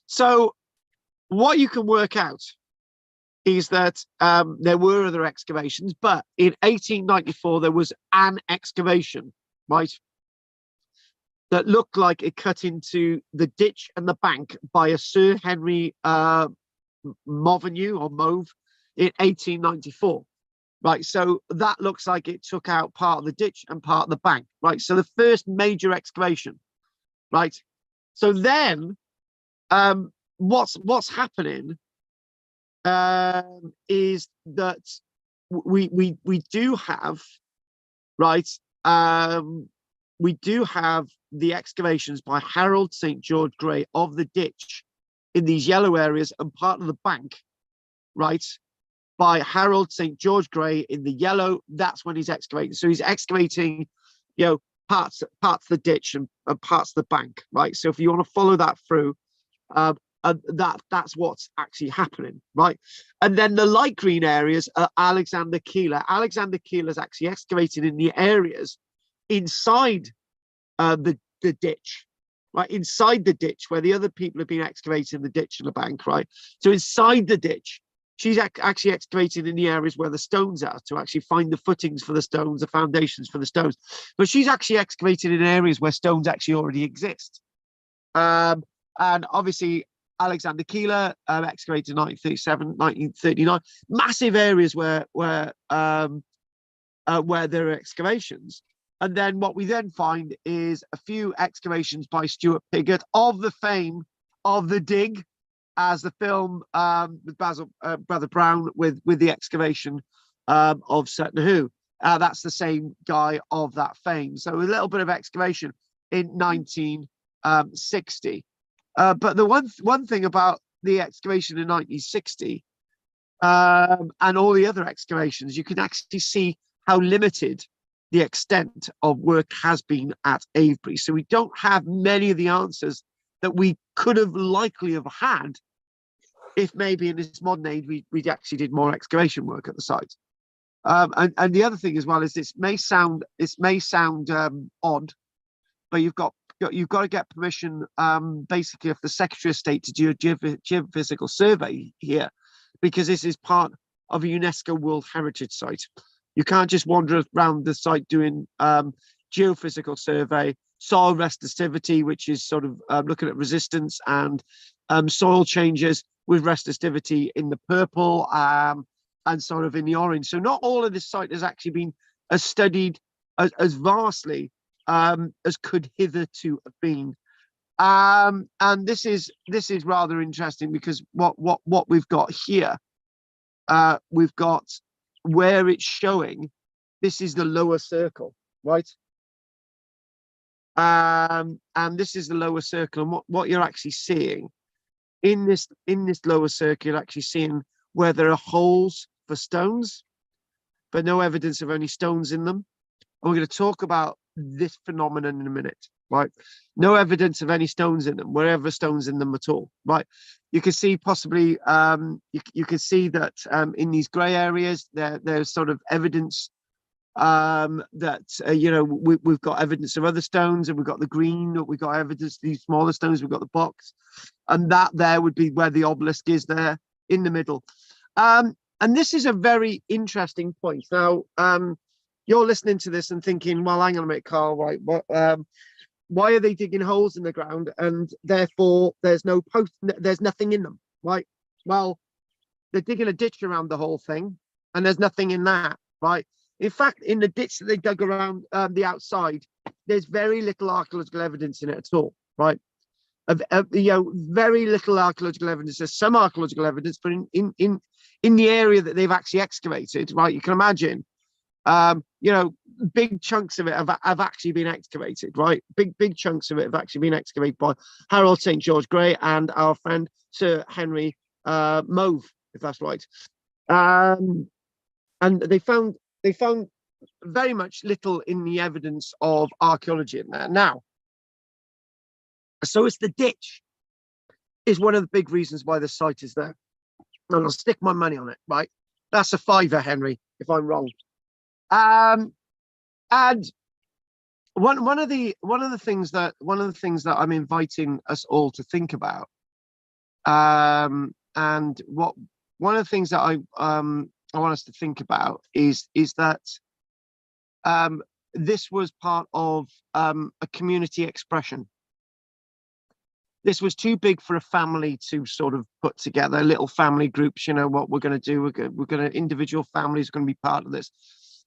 So what you can work out is that there were other excavations, but in 1894, there was an excavation, right, that looked like it cut into the ditch and the bank by a Sir Henry Movenu or Mauve in 1894. Right, so that looks like it took out part of the ditch and part of the bank, right? So the first major excavation, right? So then, what's happening is that we do have, right? We do have the excavations by Harold St. George Gray of the ditch in these yellow areas and part of the bank, right? By Harold St. George Gray in the yellow. That's when he's excavating. So he's excavating, you know, parts of the ditch and parts of the bank, right? So if you want to follow that through, that's what's actually happening, right? And then the light green areas are Alexander Keeler. Alexander Keeler is actually excavated in the areas inside the ditch, right? Inside the ditch where the other people have been excavating the ditch and the bank, right? So inside the ditch, she's actually excavated in the areas where the stones are to actually find the footings for the stones, the foundations for the stones. But she's actually excavated in areas where stones actually already exist. And obviously, Alexander Keeler excavated in 1937, 1939, massive areas where there are excavations. And then what we then find is a few excavations by Stuart Piggott of the fame of The Dig, as the film with Basil Brother Brown with the excavation of Sutton Hoo. That's the same guy of that fame. So a little bit of excavation in 1960. But the one thing about the excavation in 1960 and all the other excavations, you can actually see how limited the extent of work has been at Avebury. So we don't have many of the answers that we could have likely have had if maybe in this modern age we actually did more excavation work at the site. And the other thing as well is this may sound odd, but you've got to get permission basically of the Secretary of State to do a geophysical survey here, because this is part of a UNESCO World Heritage Site. You can't just wander around the site doing geophysical survey, soil resistivity, which is sort of looking at resistance and soil changes with resistivity in the purple and sort of in the orange. So not all of this site has actually been studied as vastly as could hitherto have been. And this is rather interesting, because what we've got here, we've got where it's showing, this is the lower circle, right? And this is the lower circle, and what you're actually seeing in this lower circle, you're actually seeing where there are holes for stones, but no evidence of any stones in them. And we're going to talk about this phenomenon in a minute, right? No evidence of any stones in them, wherever stones in them at all, right? You can see possibly, you can see that in these grey areas, there's sort of evidence that, you know, we've got evidence of other stones, and we've got the green, we've got evidence of these smaller stones, we've got the box, and that there would be where the obelisk is there in the middle. And this is a very interesting point. Now, you're listening to this and thinking, well, hang on a minute, Carl, right? Why are they digging holes in the ground and therefore there's no post, there's nothing in them, right? Well, they're digging a ditch around the whole thing and there's nothing in that, right? In fact, in the ditch that they dug around the outside, there's very little archaeological evidence in it at all, right? Very little archaeological evidence. There's some archaeological evidence, but in the area that they've actually excavated, right? You can imagine, big chunks of it have actually been excavated, right? Big chunks of it have actually been excavated by Harold St. George Grey and our friend Sir Henry Mauve, if that's right. And they found very much little in the evidence of archaeology in there. Now, so it's the ditch is one of the big reasons why the site is there. And I'll stick my money on it, right? That's a £5, Henry, if I'm wrong. And one of the things that I'm inviting us all to think about, and one of the things that I want us to think about is that this was part of a community expression. This was too big for a family to sort of put together, little family groups. You know what we're going to do? We're going to individual families are going to be part of this.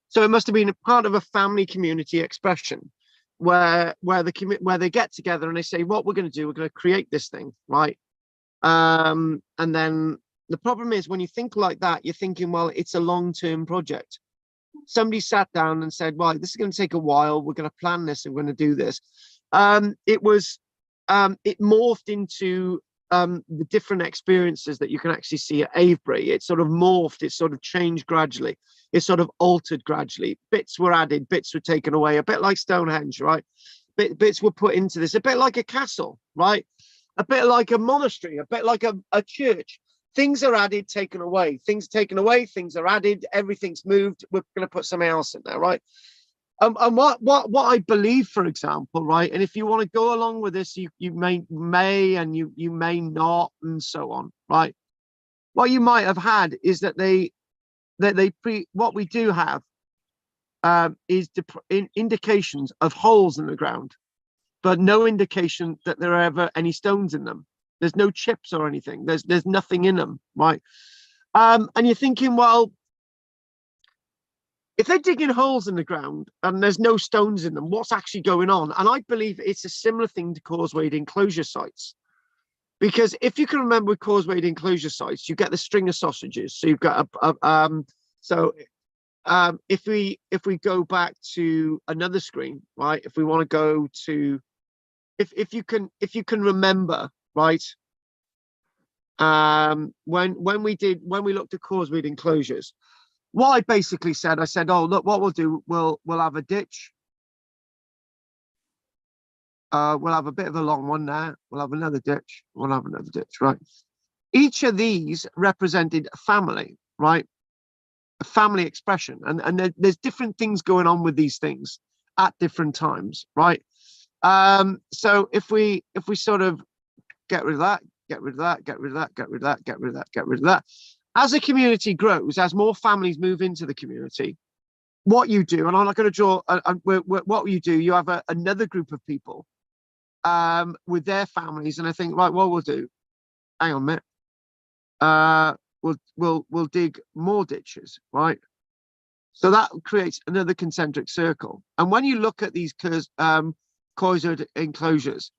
So it must have been a part of a family community expression where they get together and they say, what we're going to do, we're going to create this thing, right? And then the problem is when you think like that, you're thinking, well, it's a long-term project. Somebody sat down and said, well, this is going to take a while. We're going to plan this and we're going to do this. It morphed into the different experiences that you can actually see at Avebury. It sort of morphed, it sort of changed gradually, it sort of altered gradually. Bits were added, bits were taken away, a bit like Stonehenge, right? Bits were put into this, a bit like a castle, right? A bit like a monastery, a bit like a church. Things are added, taken away, things taken away, things are added, everything's moved, we're going to put something else in there, right? And what I believe, for example, right, and if you want to go along with this, you may and you may not, and so on, right? What you might have had is that what we do have is indications of holes in the ground, but no indication that there are ever any stones in them. There's no chips or anything. There's nothing in them, right? And you're thinking, well, if they're digging holes in the ground and there's no stones in them, what's actually going on? And I believe it's a similar thing to causewayed enclosure sites. Because if you can remember with causewayed enclosure sites, you get the string of sausages. So you've got if we go back to another screen, right? If we want to go to, if you can remember, right? When we looked at causewayed enclosures, what I basically said, I said, oh, look, what we'll do, we'll have a ditch. We'll have a bit of a long one there. We'll have another ditch. We'll have another ditch, right? Each of these represented a family, right? A family expression. And there's different things going on with these things at different times, right? So if we sort of get rid of that, get rid of that, get rid of that, get rid of that, get rid of that, get rid of that. As the community grows, as more families move into the community, what you do, and I'm not going to draw, what you do, you have another group of people with their families, and I think, right, what we'll do, hang on a minute, we'll dig more ditches, right? So that creates another concentric circle. And when you look at these causewayed enclosures,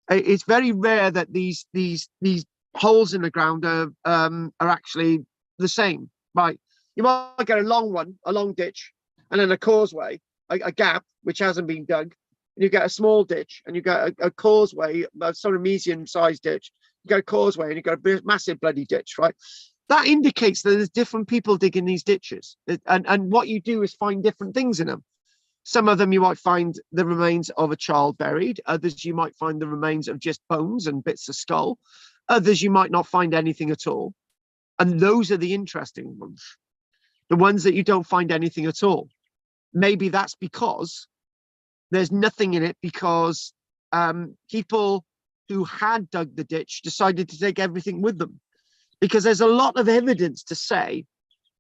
it's very rare that these holes in the ground are actually the same, right? You might get a long one, a long ditch, and then a causeway, a gap which hasn't been dug, and you get a small ditch, and you get a causeway, a sort of medium-sized ditch. You get a causeway, and you got a massive bloody ditch, right? That indicates that there's different people digging these ditches, and what you do is find different things in them. Some of them you might find the remains of a child buried. Others you might find the remains of just bones and bits of skull. Others you might not find anything at all. And those are the interesting ones. The ones that you don't find anything at all. Maybe that's because there's nothing in it because people who had dug the ditch decided to take everything with them. Because there's a lot of evidence to say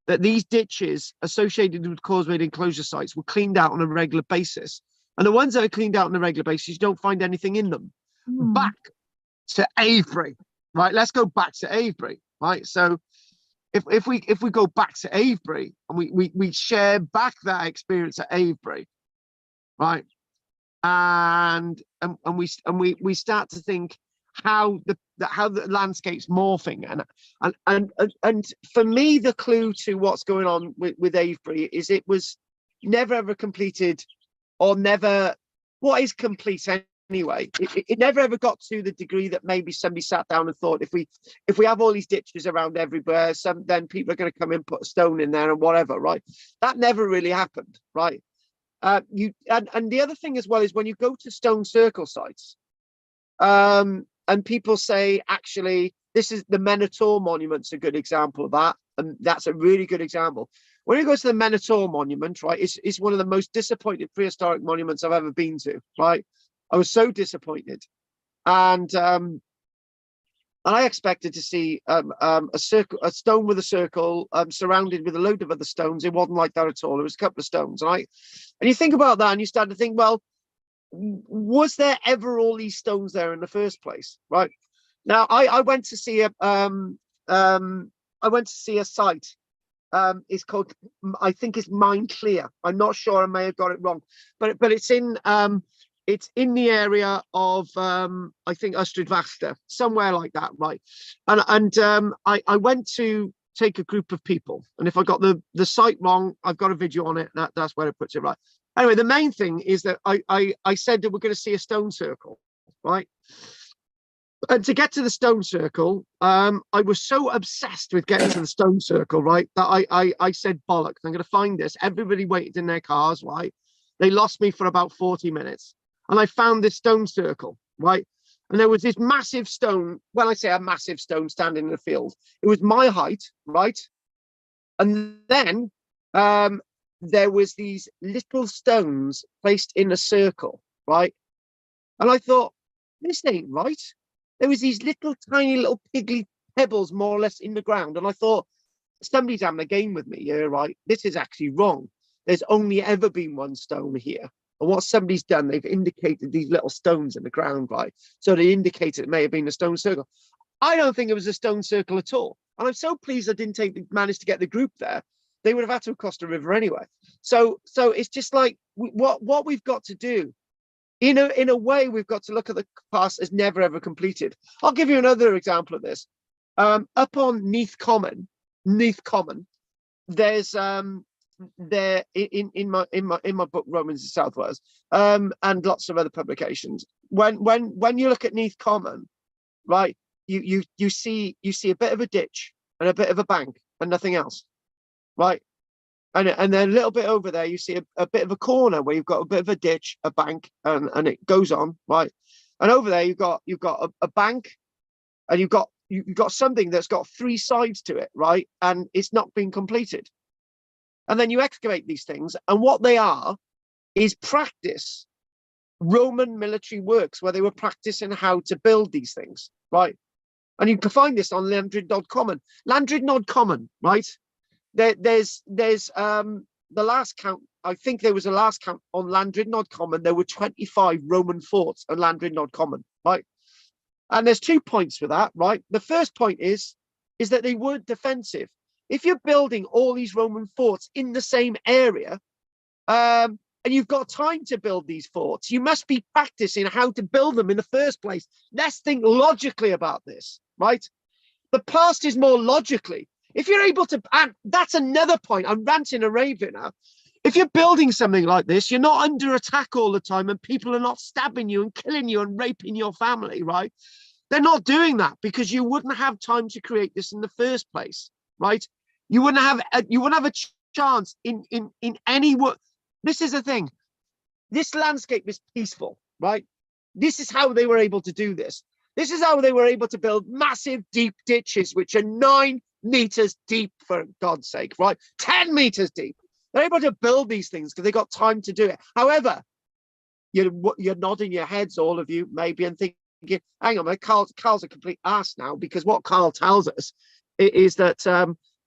that these ditches associated with causeway enclosure sites were cleaned out on a regular basis. And the ones that are cleaned out on a regular basis, you don't find anything in them. Back to Avebury, right? Let's go back to Avebury, right? So if we go back to Avebury and we share back that experience at Avebury, right? And we start to think how the landscape's morphing, and for me the clue to what's going on with Avebury is it was never ever completed, or never, what is complete anyway, it never ever got to the degree that maybe somebody sat down and thought, if we have all these ditches around everywhere, then people are going to come in, put a stone in there and whatever, right? That never really happened, right? And the other thing as well is when you go to stone circle sites, and people say, actually, this is the Minotaur monument's a good example of that, and that's a really good example. When you go to the Minotaur monument, right, it's one of the most disappointed prehistoric monuments I've ever been to, right? I was so disappointed, and I expected to see a stone with a circle surrounded with a load of other stones. It wasn't like that at all. It was a couple of stones, right? And you think about that, and you start to think, well, was there ever all these stones there in the first place, right? Now, I went to see a site. It's called, I think it's Mine Clear. I'm not sure, I may have got it wrong, but it's in the area of I think Ystrad Fachta, somewhere like that, right? And I went to take a group of people, and if I got the site wrong, I've got a video on it. That's where it puts it right. Anyway, the main thing is that I said that we're going to see a stone circle, right? And to get to the stone circle, I was so obsessed with getting to the stone circle, right, that I said, bollocks, I'm going to find this. Everybody waited in their cars, right? They lost me for about 40 minutes. And I found this stone circle, right? And there was this massive stone. When I say a massive stone standing in the field, it was my height, right? And then there was these little stones placed in a circle, right? And I thought, this ain't right. There was these little tiny little piggly pebbles more or less in the ground. And I thought, somebody's having a game with me, yeah, right? This is actually wrong. There's only ever been one stone here. And what somebody's done, they've indicated these little stones in the ground, right? So they indicated it may have been a stone circle. I don't think it was a stone circle at all. And I'm so pleased I didn't manage to get the group there. They would have had to have crossed the river anyway. So it's just like what we've got to do. In a way, we've got to look at the past as never ever completed. I'll give you another example of this. Up on Neath Common, there's there in my book Romans in South Wales, and lots of other publications. When you look at Neath Common, right, you see a bit of a ditch and a bit of a bank and nothing else, right? And then a little bit over there, you see a bit of a corner where you've got a bit of a ditch, a bank, and it goes on, right? And over there, you've got a bank, and you've got something that's got three sides to it, right? And it's not been completed. And then you excavate these things, and what they are is practice, Roman military works where they were practicing how to build these things, right? And you can find this on Landrydnod Common, right? There's the last count, I think there was a last count on Landrydnod Common. There were 25 Roman forts on Landrydnod Common, right? And there's 2 points for that, right? The first point is that they weren't defensive. If you're building all these Roman forts in the same area, and you've got time to build these forts, you must be practicing how to build them in the first place. Let's think logically about this, right? The past is more logically. If you're able to, and that's another point, I'm ranting and raving now. If you're building something like this, you're not under attack all the time and people are not stabbing you and killing you and raping your family, right? They're not doing that because you wouldn't have time to create this in the first place, right? You wouldn't have a chance in any work. This is the thing. This landscape is peaceful, right? This is how they were able to do this. This is how they were able to build massive deep ditches, which are 9 meters deep, for God's sake, right? 10 meters deep. They're able to build these things because they got time to do it. However, you're nodding your heads, all of you, maybe, and thinking, hang on, Carl's a complete ass now, because what Carl tells us is that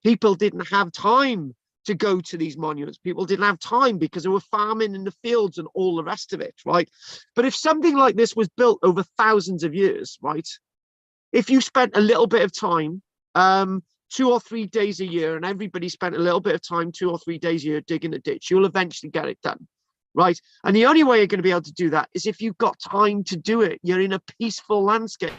People didn't have time to go to these monuments. People didn't have time because they were farming in the fields and all the rest of it, right? But if something like this was built over thousands of years, right? If you spent a little bit of time, 2 or 3 days a year, and everybody spent a little bit of time, 2 or 3 days a year, digging a ditch, you'll eventually get it done, right? And the only way you're going to be able to do that is if you've got time to do it. You're in a peaceful landscape.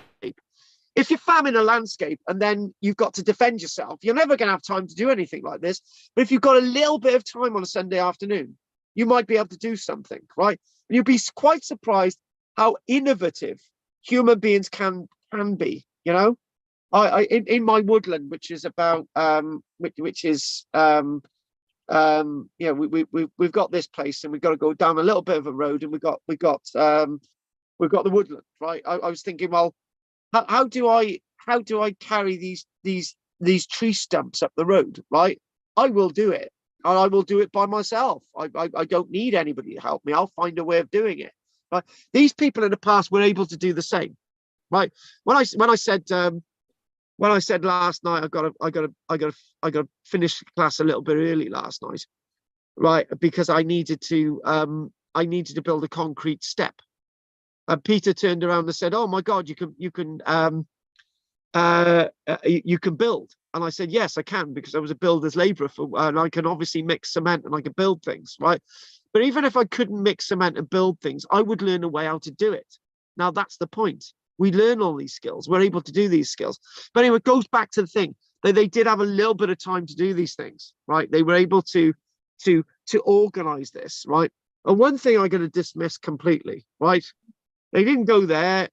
If you're farming a landscape and then you've got to defend yourself, you're never going to have time to do anything like this. But if you've got a little bit of time on a Sunday afternoon, you might be able to do something, right? And you'll be quite surprised how innovative human beings can be. You know, in my woodland, which is about we've got this place, and we've got to go down a little bit of a road, and we've got the woodland, right? I was thinking, well, how do I carry these tree stumps up the road, right? I will do it, and I will do it by myself. I don't need anybody to help me. I'll find a way of doing it. Right? These people in the past were able to do the same, right? When I said last night, I got to finish class a little bit early last night, right? Because I needed to build a concrete step. And Peter turned around and said, "Oh my God, you can build." And I said, "Yes, I can, because I was a builder's labourer and I can obviously mix cement and I can build things, right? But even if I couldn't mix cement and build things, I would learn a way how to do it." Now that's the point. We learn all these skills. We're able to do these skills. But anyway, it goes back to the thing that they did have a little bit of time to do these things, right? They were able to organize this, right? And one thing I'm going to dismiss completely, right? They didn't go there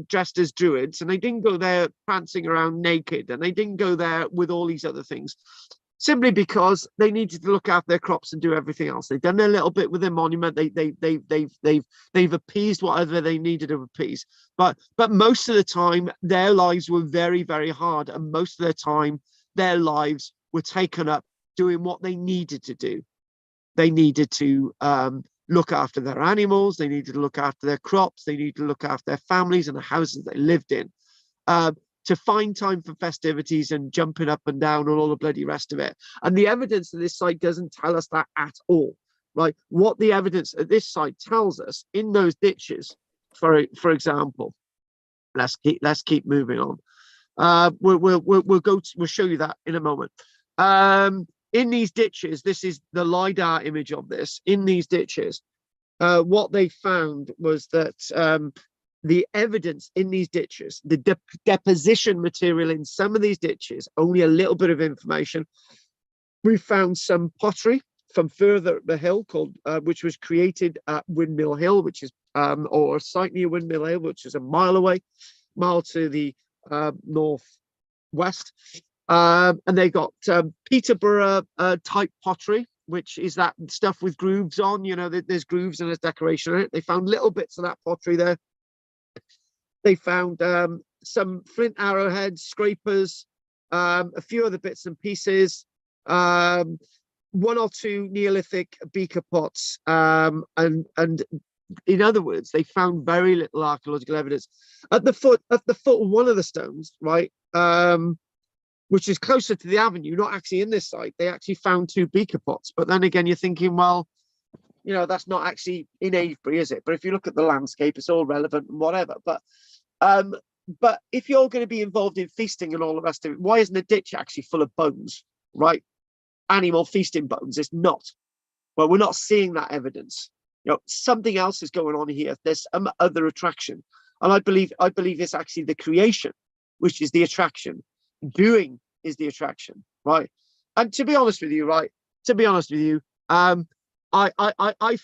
dressed as druids, and they didn't go there prancing around naked, and they didn't go there with all these other things, simply because they needed to look after their crops and do everything else. They've done a little bit with their monument. They've appeased whatever they needed to appease. But most of the time, their lives were very, very hard, and most of the time, their lives were taken up doing what they needed to do. They needed to look after their animals. They needed to look after their crops. They needed to look after their families and the houses they lived in. To find time for festivities and jumping up and down and all the bloody rest of it. And the evidence of this site doesn't tell us that at all, right? What the evidence at this site tells us in those ditches, for example, let's keep moving on. We'll show you that in a moment. In these ditches, this is the LiDAR image of this. In these ditches, what they found was that the evidence in these ditches, the deposition material in some of these ditches, only a little bit of information. We found some pottery from further up the hill, which was created at Windmill Hill, which is or a site near Windmill Hill, which is a mile to the northwest. And they got Peterborough type pottery, which is that stuff with grooves on. You know, there's grooves and there's decoration in it. They found little bits of that pottery there. They found some flint arrowheads, scrapers, a few other bits and pieces, 1 or 2 Neolithic beaker pots, and in other words, they found very little archaeological evidence. At the foot of one of the stones, right, which is closer to the avenue, not actually in this site, they actually found 2 beaker pots. But then again, you're thinking, well, you know, that's not actually in Avebury, is it? But if you look at the landscape, it's all relevant and whatever. But if you're going to be involved in feasting and all the rest of it, why isn't a ditch actually full of bones, right? Animal feasting bones. It's not. Well, we're not seeing that evidence. You know, something else is going on here. There's some other attraction, and I believe it's actually the creation, which is the attraction. Doing is the attraction, right? And to be honest with you, I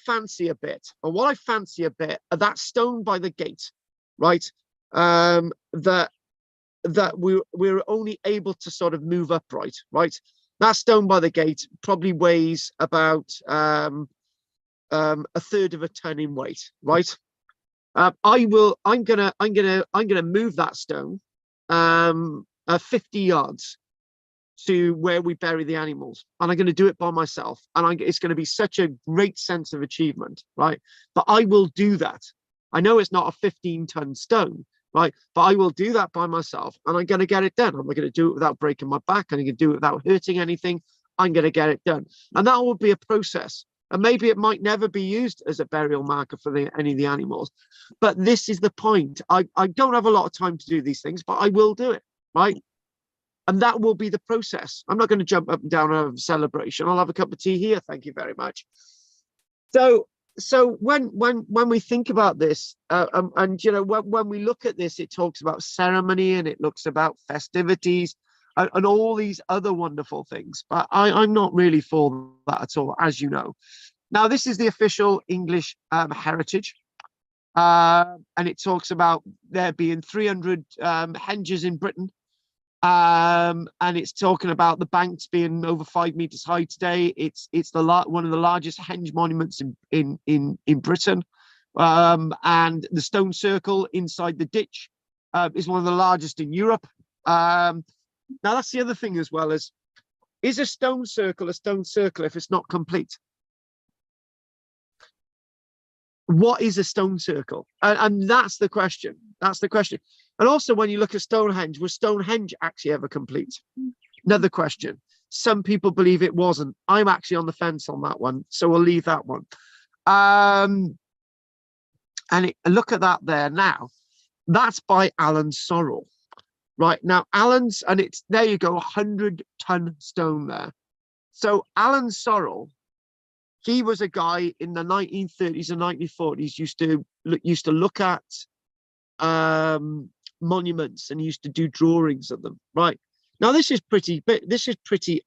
fancy a bit, and what I fancy a bit are that stone by the gate, right? That we're only able to sort of move upright, right? That stone by the gate probably weighs about 1/3 of a ton in weight, right? I'm gonna move that stone 50 yards to where we bury the animals, and I'm going to do it by myself, and it's going to be such a great sense of achievement, right? But I will do that. I know it's not a 15-ton stone, right? But I will do that by myself, and I'm going to get it done. I'm not going to do it without breaking my back. I'm going to do it without hurting anything. I'm going to get it done. And that will be a process. And maybe it might never be used as a burial marker for any of the animals. But this is the point. I don't have a lot of time to do these things, but I will do it, right? And that will be the process. I'm not going to jump up and down and have a celebration. I'll have a cup of tea here. Thank you very much. So when we think about this, and you know, when we look at this, it talks about ceremony and it looks about festivities and all these other wonderful things. But I'm not really for that at all, as you know. Now, this is the official English heritage. And it talks about there being 300 henges in Britain. And it's talking about the banks being over 5 meters high today. It's one of the largest henge monuments in Britain. And the stone circle inside the ditch is one of the largest in Europe. Now, that's the other thing as well, is a stone circle if it's not complete? What is a stone circle? And that's the question. That's the question. And also, when you look at Stonehenge, was Stonehenge actually ever complete? Another question. Some people believe it wasn't. I'm actually on the fence on that one, so we'll leave that one. And look at that there now. That's by Alan Sorrell. Right now, Alan's, and it's there you go, 100-ton stone there. So Alan Sorrell, he was a guy in the 1930s and 1940s used to look at monuments and used to do drawings of them. Right now, this is pretty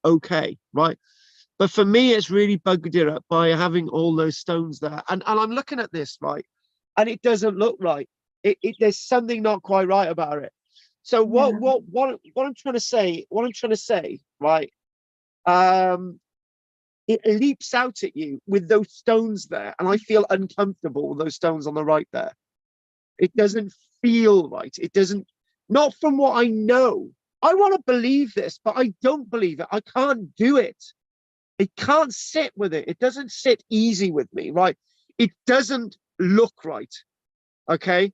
okay, right? But for me, it's really bugged it up by having all those stones there, and I'm looking at this, right, and it doesn't look right. There's something not quite right about it. So what I'm trying to say, right? It leaps out at you with those stones there, and I feel uncomfortable with those stones on the right there. It doesn't feel right. It doesn't, not from what I know. I want to believe this, but I don't believe it. I can't do it. I can't sit with it. It doesn't sit easy with me, right? It doesn't look right. Okay.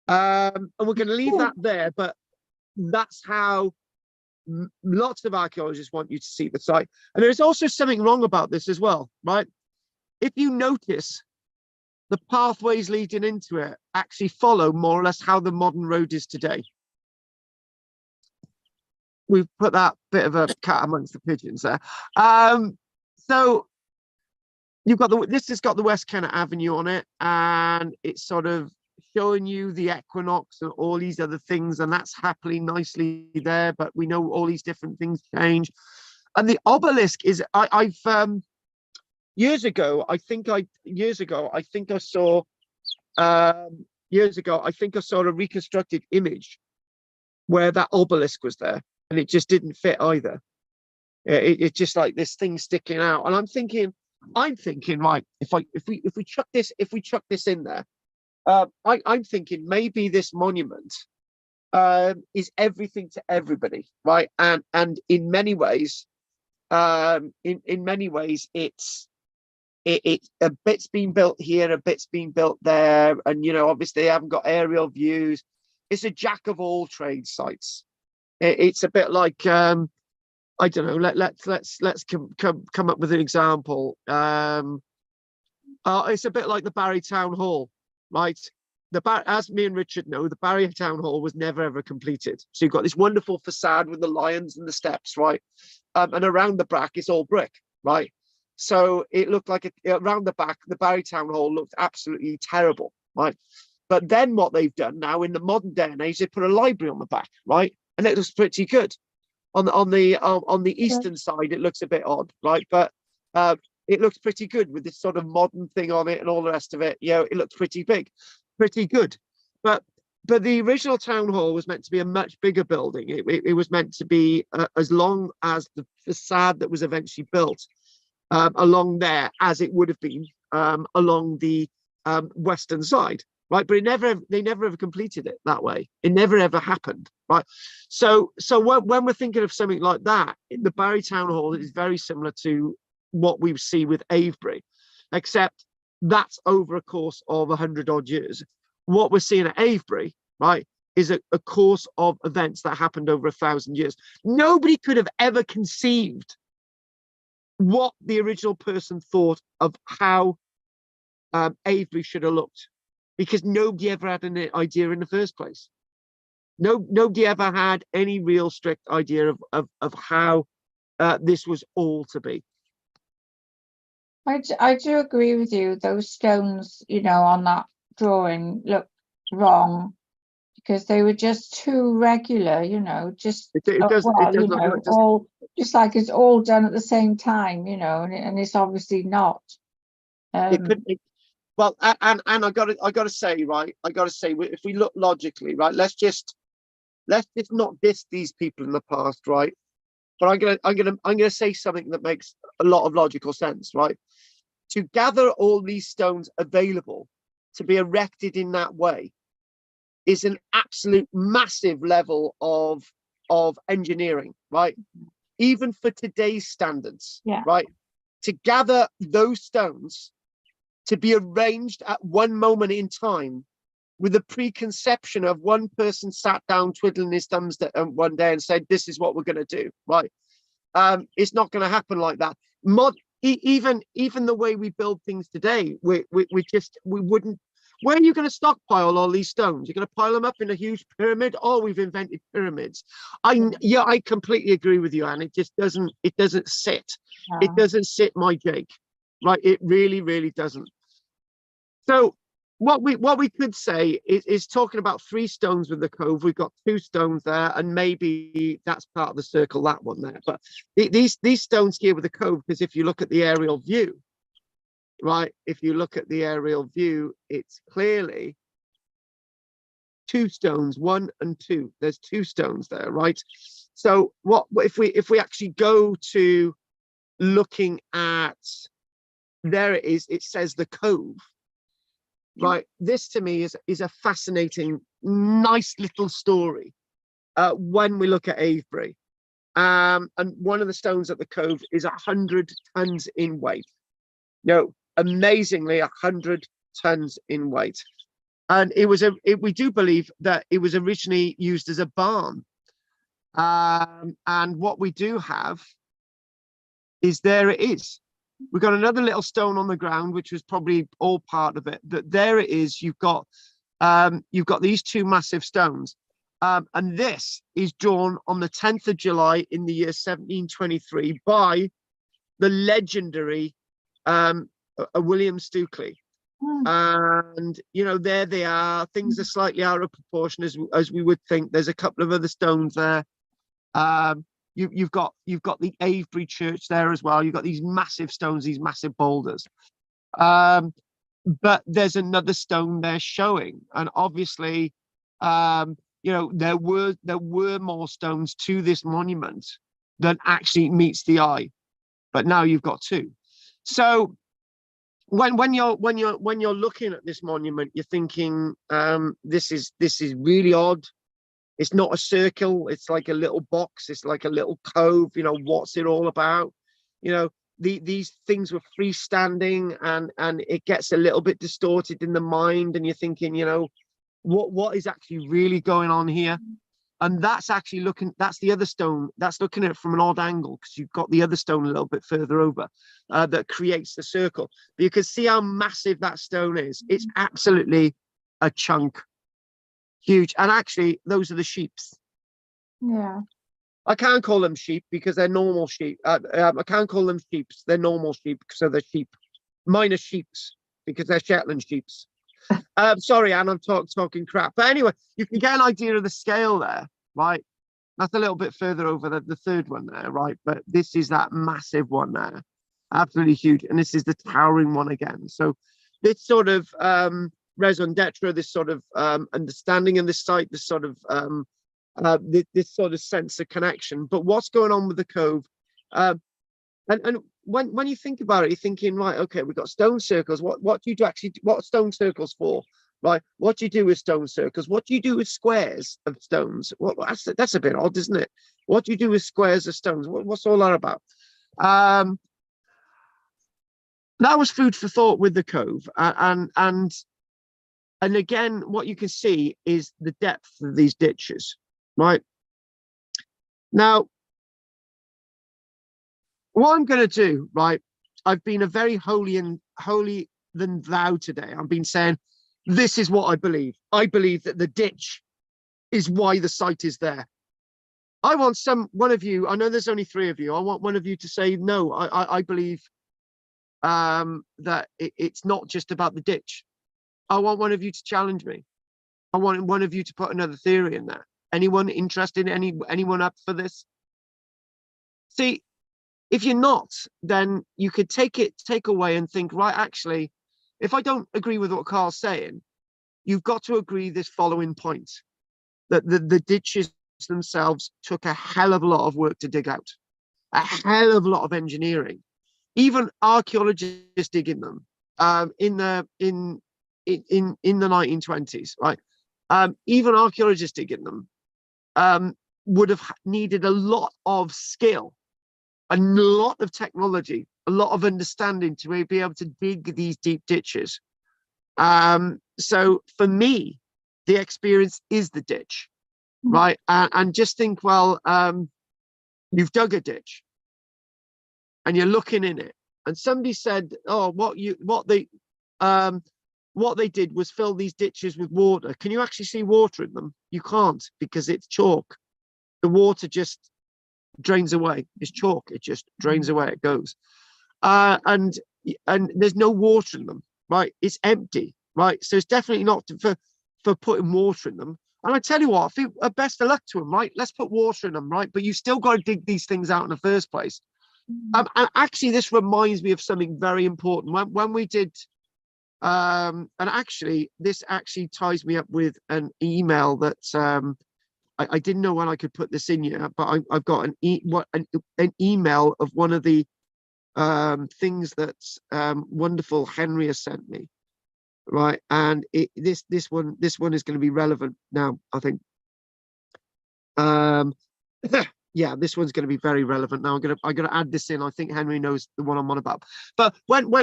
And we're going to leave that there, but that's how lots of archaeologists want you to see the site. And there's also something wrong about this as well, right? If you notice, the pathways leading into it actually follow more or less how the modern road is today. We've put that bit of a cat amongst the pigeons there. So you've got this has got the West Kennet Avenue on it, and it's sort of showing you the equinox and all these other things, and that's happily nicely there, but we know all these different things change. And the obelisk is years ago I saw a reconstructed image where that obelisk was there, and it just didn't fit either. It's just like this thing sticking out, and I'm thinking, right, if we chuck this in there, I'm thinking maybe this monument is everything to everybody, right? And in many ways, it's a bit's been built here, a bit's been built there, and you know, obviously they haven't got aerial views. It's a jack of all trades sites. It's a bit like I don't know. Let's come up with an example. It's a bit like the Barry Town Hall. Right, as me and Richard know, the Barry Town Hall was never ever completed. So you've got this wonderful facade with the lions and the steps, right? And around the back, it's all brick, right? So it looked like around the back, the Barry Town Hall looked absolutely terrible, right? But then what they've done now in the modern day and age, they put a library on the back, right? And it looks pretty good. On the eastern side, it looks a bit odd, right? But it looks pretty good with this sort of modern thing on it and all the rest of it. You know, it looks pretty big, pretty good. But the original town hall was meant to be a much bigger building. It was meant to be as long as the facade that was eventually built along there as it would have been along the western side, right? But they never ever completed it that way. It never ever happened, right? So when we're thinking of something like that, the Barry Town Hall is very similar to what we see with Avebury, except that's over a course of 100 odd years. What we're seeing at Avebury, right, is a course of events that happened over 1,000 years. Nobody could have ever conceived what the original person thought of how Avebury should have looked, because nobody ever had an idea in the first place. Nobody ever had any real strict idea of how this was all to be. I do agree with you. Those stones, you know, on that drawing look wrong because they were just too regular, you know, just It does you look know, like all just like it's all done at the same time, you know, and it's obviously not. it could. Well, and I gotta say, right, if we look logically, right, let's just not diss these people in the past, right? But I'm gonna say something that makes a lot of logical sense, right? To gather all these stones available to be erected in that way is an absolute massive level of engineering, right? Even for today's standards, Yeah. right? To gather those stones to be arranged at one moment in time with a preconception of one person sat down twiddling his thumbs one day and said, this is what we're going to do, right? It's not going to happen like that. Even the way we build things today, we wouldn't. Where are you going to stockpile all these stones? You're going to pile them up in a huge pyramid? Oh, we've invented pyramids. I completely agree with you, Anne. It just doesn't sit. It doesn't sit my Jake, right? It really doesn't. So what we could say is talking about 3 stones with the cove. We've got 2 stones there, and maybe that's part of the circle, that one there. But these stones here with the cove, because if you look at the aerial view, right, if you look at the aerial view, it's clearly 2 stones, 1 and 2. There's 2 stones there, right? So what if we actually go to looking at, there it is, it says the cove. Right, this to me is a fascinating, nice little story when we look at Avebury. And one of the stones at the cove is 100 tons in weight. No, amazingly, 100 tons in weight. And we do believe that it was originally used as a barn. And what we do have is, there it is. We've got another little stone on the ground, which was probably all part of it. But there it is. You've got these 2 massive stones. And this is drawn on the 10th of July in the year 1723 by the legendary William Stukeley. And, you know, there they are. Things are slightly out of proportion, as we would think. There's a couple of other stones there. You've got the Avebury church there as well. You've got these massive stones, these massive boulders. But there's another stone there showing, and obviously, you know, there were more stones to this monument than actually meets the eye. But now you've got 2. So when you're looking at this monument, you're thinking, this is really odd. It's not a circle. It's like a little box. It's like a little cove. You know, what's it all about? You know, these things were freestanding, and it gets a little bit distorted in the mind. And you're thinking, you know, what is actually really going on here? And that's actually that's the other stone. That's looking at it from an odd angle, because you've got the other stone a little bit further over that creates the circle. But you can see how massive that stone is. It's absolutely a chunk. Huge. And actually, those are the sheeps. Yeah. I can't call them sheep because they're normal sheep. I can't call them sheeps. They're normal sheep because they're sheep. Mine are sheeps because they're Shetland sheeps. Sorry, Anne, I'm talking crap. But anyway, you can get an idea of the scale there, right? That's a little bit further over the 3rd one there, right? But this is that massive one there. Absolutely huge. And this is the towering one again. So this sort of raison d'etre, this sort of understanding of this site, this sort of this sort of sense of connection. But what's going on with the cove? And when you think about it, you're thinking, right, okay, we've got stone circles. What do you do actually? What are stone circles for? Right? What do you do with stone circles? What do you do with squares of stones? That's a bit odd, isn't it? What do you do with squares of stones? What's all that about? That was food for thought with the cove, and And again, what you can see is the depth of these ditches, right? Now, what I'm going to do, right? I've been a very holy than thou today. I've been saying, this is what I believe. I believe that the ditch is why the site is there. I want one of you, I know there's only 3 of you. I want one of you to say, no, I believe that it's not just about the ditch. I want one of you to challenge me. I want one of you to put another theory in there. Anyone interested? Anyone up for this? See, if you're not, then you could take away and think, right, actually, if I don't agree with what Karl's saying, you've got to agree this following point, that the ditches themselves took a hell of a lot of work to dig out, a hell of a lot of engineering, even archaeologists digging them in the 1920s, right? Even archaeologists digging them would have needed a lot of skill, a lot of technology, a lot of understanding to be able to dig these deep ditches. So for me, the experience is the ditch, right? And just think, well, you've dug a ditch and you're looking in it, and somebody said, oh, what they did was fill these ditches with water. Can you actually see water in them? You can't, because it's chalk. The water just drains away. It's chalk. It just drains away. It goes. And there's no water in them, right? It's empty, right? So it's definitely not for putting water in them. And I tell you what, I think best of luck to them, right? Let's put water in them, right? But you still got to dig these things out in the first place. And actually, this reminds me of something very important. When we did, and actually, this actually ties me up with an email that I didn't know when I could put this in here, but I've got an email of one of the things that wonderful Henry has sent me, right? And this one is going to be relevant now, I think. Yeah, this one's going to be very relevant now. I'm gonna add this in. I think Henry knows the one I'm on about. But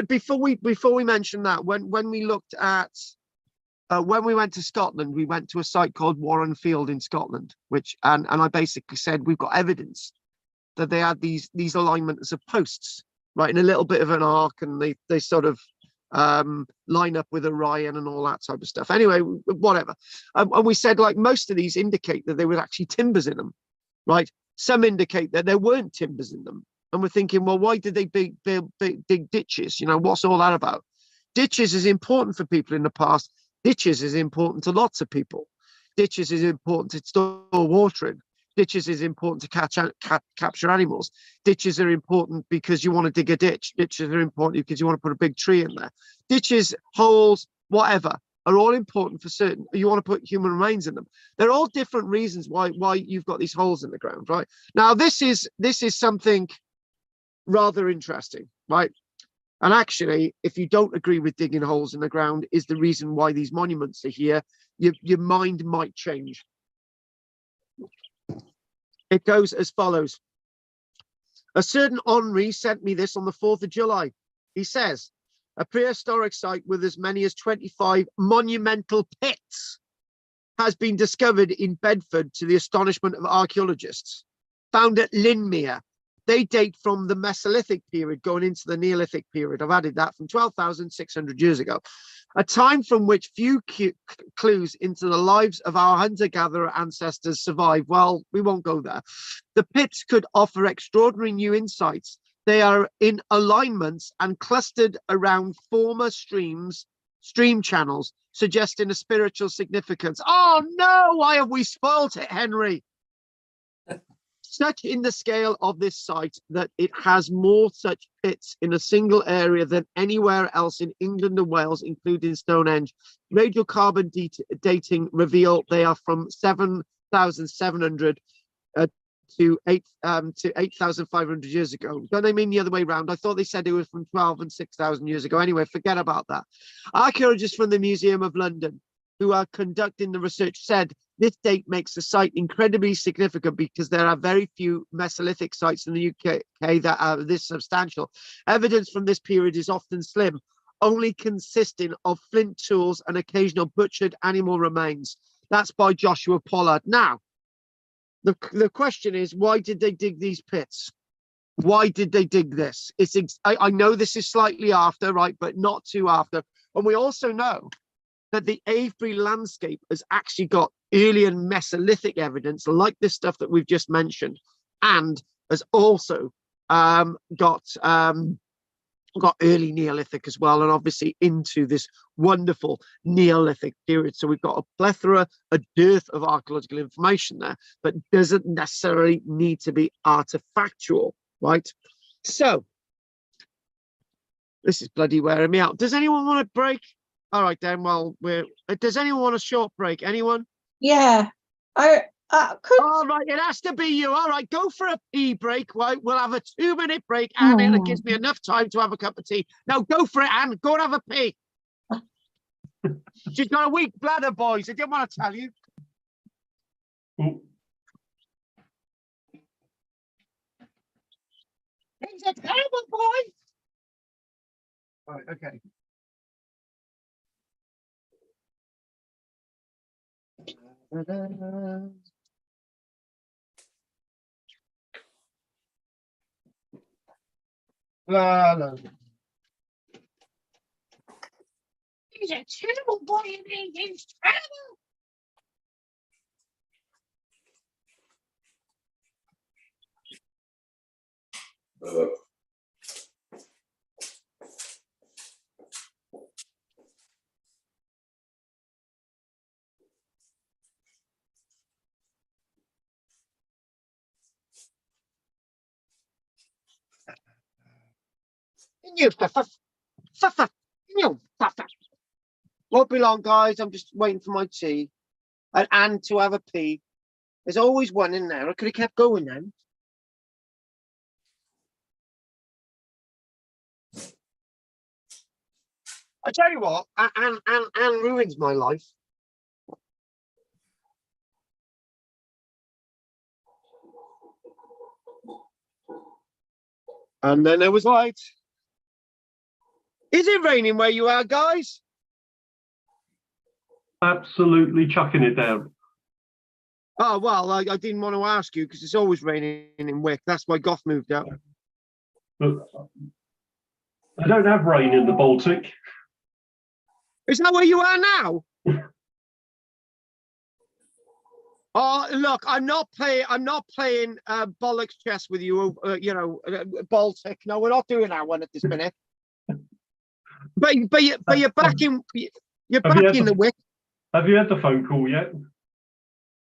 before we mention that, when we looked at when we went to Scotland, we went to a site called Warren Field in Scotland, and I basically said we've got evidence that they had these alignments of posts, right, in a little bit of an arc, and they sort of line up with Orion and all that type of stuff. Anyway, whatever. And we said, like, most of these indicate that there were actually timbers in them, right? Some indicate that there weren't timbers in them. And we're thinking, well, why did they dig ditches? You know, what's all that about? Ditches is important for people in the past. Ditches is important to lots of people. Ditches is important to store water in. Ditches is important to capture animals. Ditches are important because you want to dig a ditch. Ditches are important because you want to put a big tree in there. Ditches, holes, whatever, are all important for certain. You want to put human remains in them. They're all different reasons why you've got these holes in the ground, right? Now, this is something rather interesting, right? And actually, if you don't agree with digging holes in the ground is the reason why these monuments are here, your mind might change. It goes as follows. A certain Henri sent me this on the 4th of July. He says, a prehistoric site with as many as 25 monumental pits has been discovered in Bedford to the astonishment of archaeologists. Found at Linmere. They date from the Mesolithic period going into the Neolithic period. I've added that, from 12,600 years ago. A time from which few clues into the lives of our hunter-gatherer ancestors survive. Well, we won't go there. The pits could offer extraordinary new insights. They are in alignments and clustered around former stream channels, suggesting a spiritual significance. Oh no, why have we spoilt it, Henry? Such in the scale of this site that it has more such pits in a single area than anywhere else in England and Wales, including Stonehenge. Radiocarbon dating reveal they are from 7,700 to 8,500 years ago. Don't they mean the other way around? I thought they said it was from 12 and 6,000 years ago. Anyway, forget about that. Archaeologists from the Museum of London, who are conducting the research, said this date makes the site incredibly significant because there are very few Mesolithic sites in the UK that are this substantial. Evidence from this period is often slim. only consisting of flint tools and occasional butchered animal remains. That's by Joshua Pollard. Now, the question is, why did they dig these pits? Why did they dig this? I know this is slightly after, right, but not too after. And we also know that the Avebury landscape has actually got early and Mesolithic evidence, like this stuff that we've just mentioned, and has also got early Neolithic as well, and obviously into this wonderful Neolithic period. So we've got a plethora, a dearth of archaeological information there, but doesn't necessarily need to be artifactual, right? So this is bloody wearing me out. Does anyone want a break? All right, then. Well, does anyone want a short break? Anyone? Yeah, I could. All right, it has to be you. All right, go for a pee break. Right, we'll have a 2-minute break, and it gives me enough time to have a cup of tea. Now, go for it, Anne. Go and have a pee. She's got a weak bladder, boys. I didn't want to tell you. Oh, He's a terrible boy. All right, okay. La, la. He's a terrible boy, and he's terrible. You fuffa, you fuffa. Won't be long, guys. I'm just waiting for my tea and to have a pee. There's always one in there. I could have kept going then. I tell you what, Anne ruins my life. And then there was light. Is it raining where you are, guys? absolutely chucking it down. Oh, well, I didn't want to ask you because it's always raining in Wick. That's why Goff moved out. But I don't have rain in the Baltic. Is that where you are now? Oh, look, I'm not playing bollocks chess with you, Baltic. No, we're not doing that one at this minute. But you're back in the Wick. Have you had the phone call yet?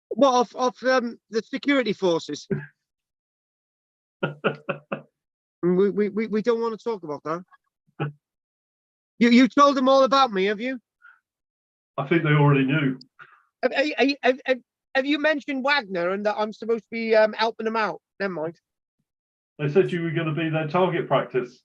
What of the security forces? we don't want to talk about that. You told them all about me, have you? I think they already knew. Have you mentioned Wagner and that I'm supposed to be helping them out? Never mind. They said you were going to be their target practice.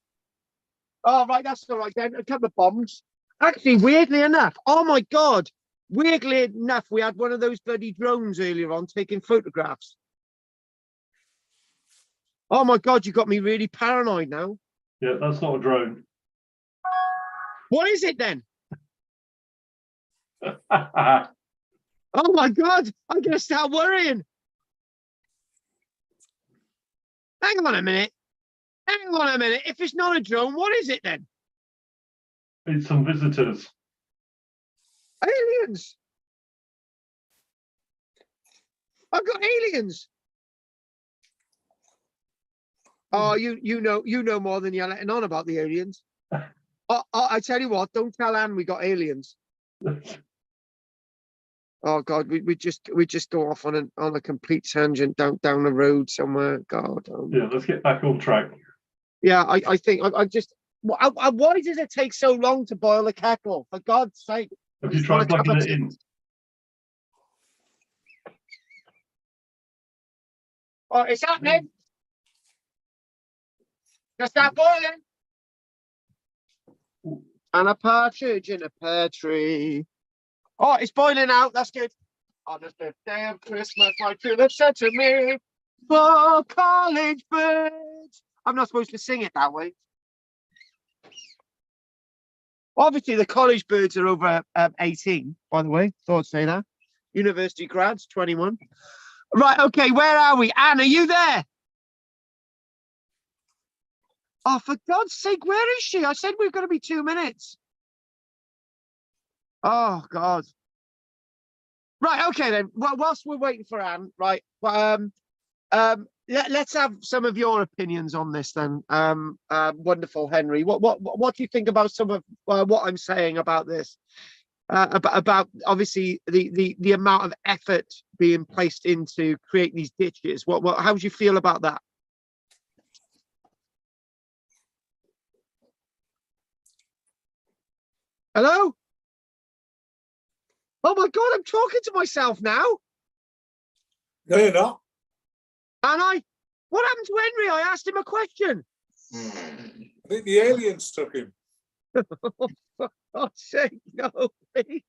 Oh, right, that's all right then. A couple of bombs. Actually, weirdly enough, oh my God, weirdly enough, we had one of those bloody drones earlier on taking photographs. Oh my God, you got me really paranoid now. Yeah, that's not a drone. What is it then? Oh my God, I'm going to start worrying. Hang on a minute. Hang on a minute. If it's not a drone, what is it then? It's some visitors. Aliens. I've got aliens. Oh, you know more than you're letting on about the aliens. I tell you what, don't tell Anne we got aliens. Oh God, we just go off on a complete tangent down the road somewhere. God. Yeah, let's get back on track. Yeah, I think I just. Why does it take so long to boil a kettle? For God's sake! Have you tried plugging it in? Oh, it's happening. Just start boiling. And a partridge in a pear tree. Oh, it's boiling out. That's good. On the 5th day of Christmas, my true love said to me, "For college birds." I'm not supposed to sing it that way. Obviously, the college birds are over 18, by the way. Thought I'd say that. University grads, 21. Right, okay, where are we? Anne, are you there? Oh, for God's sake, where is she? I said we're going to be 2 minutes. Oh, God. Right, okay then. Well, whilst we're waiting for Anne, right, let's have some of your opinions on this then. Wonderful Henry. What do you think about some of what I'm saying about this? About obviously the amount of effort being placed into create these ditches. How do you feel about that? Hello? Oh my God, I'm talking to myself now. No, you're not. And what happened to Henry? I asked him a question. I think the aliens took him. For God's sake, no, please.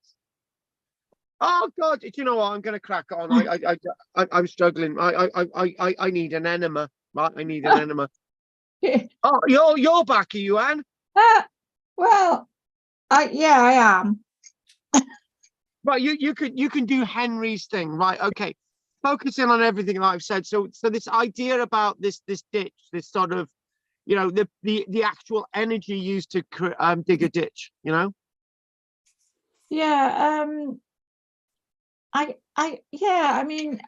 Oh God, do you know what? I'm going to crack on. I'm struggling. I need an enema. Right, I need an enema. Oh, you're back, are you, Anne? Well, yeah, I am. Right, you can do Henry's thing, right? Okay, focusing on everything that I've said. So this idea about this ditch, this sort of, the actual energy used to dig a ditch, Yeah, I mean,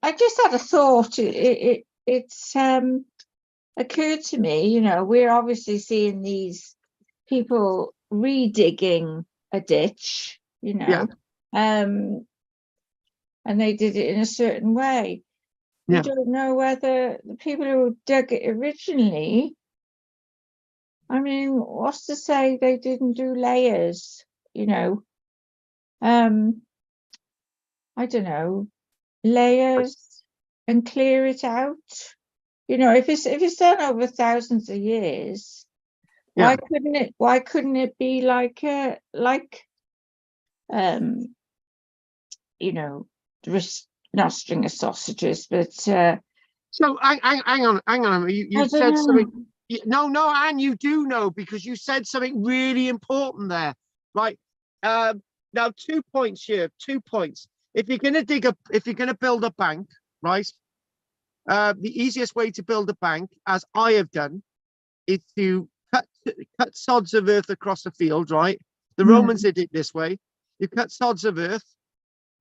I just had a thought. It's occurred to me, we're obviously seeing these people redigging a ditch, Yeah. and they did it in a certain way. Yeah. We don't know whether the people who dug it originally, I mean, what's to say they didn't do layers, I don't know, layers and clear it out. If it's done over thousands of years, Yeah. why couldn't it be like not string of sausages, but So hang on. You said something. No, Anne, you do know, because you said something really important there, right? Now 2 points here. 2 points. If you're gonna build a bank, right? The easiest way to build a bank, as I have done, is to cut sods of earth across the field, right? The Romans did it this way. You cut sods of earth,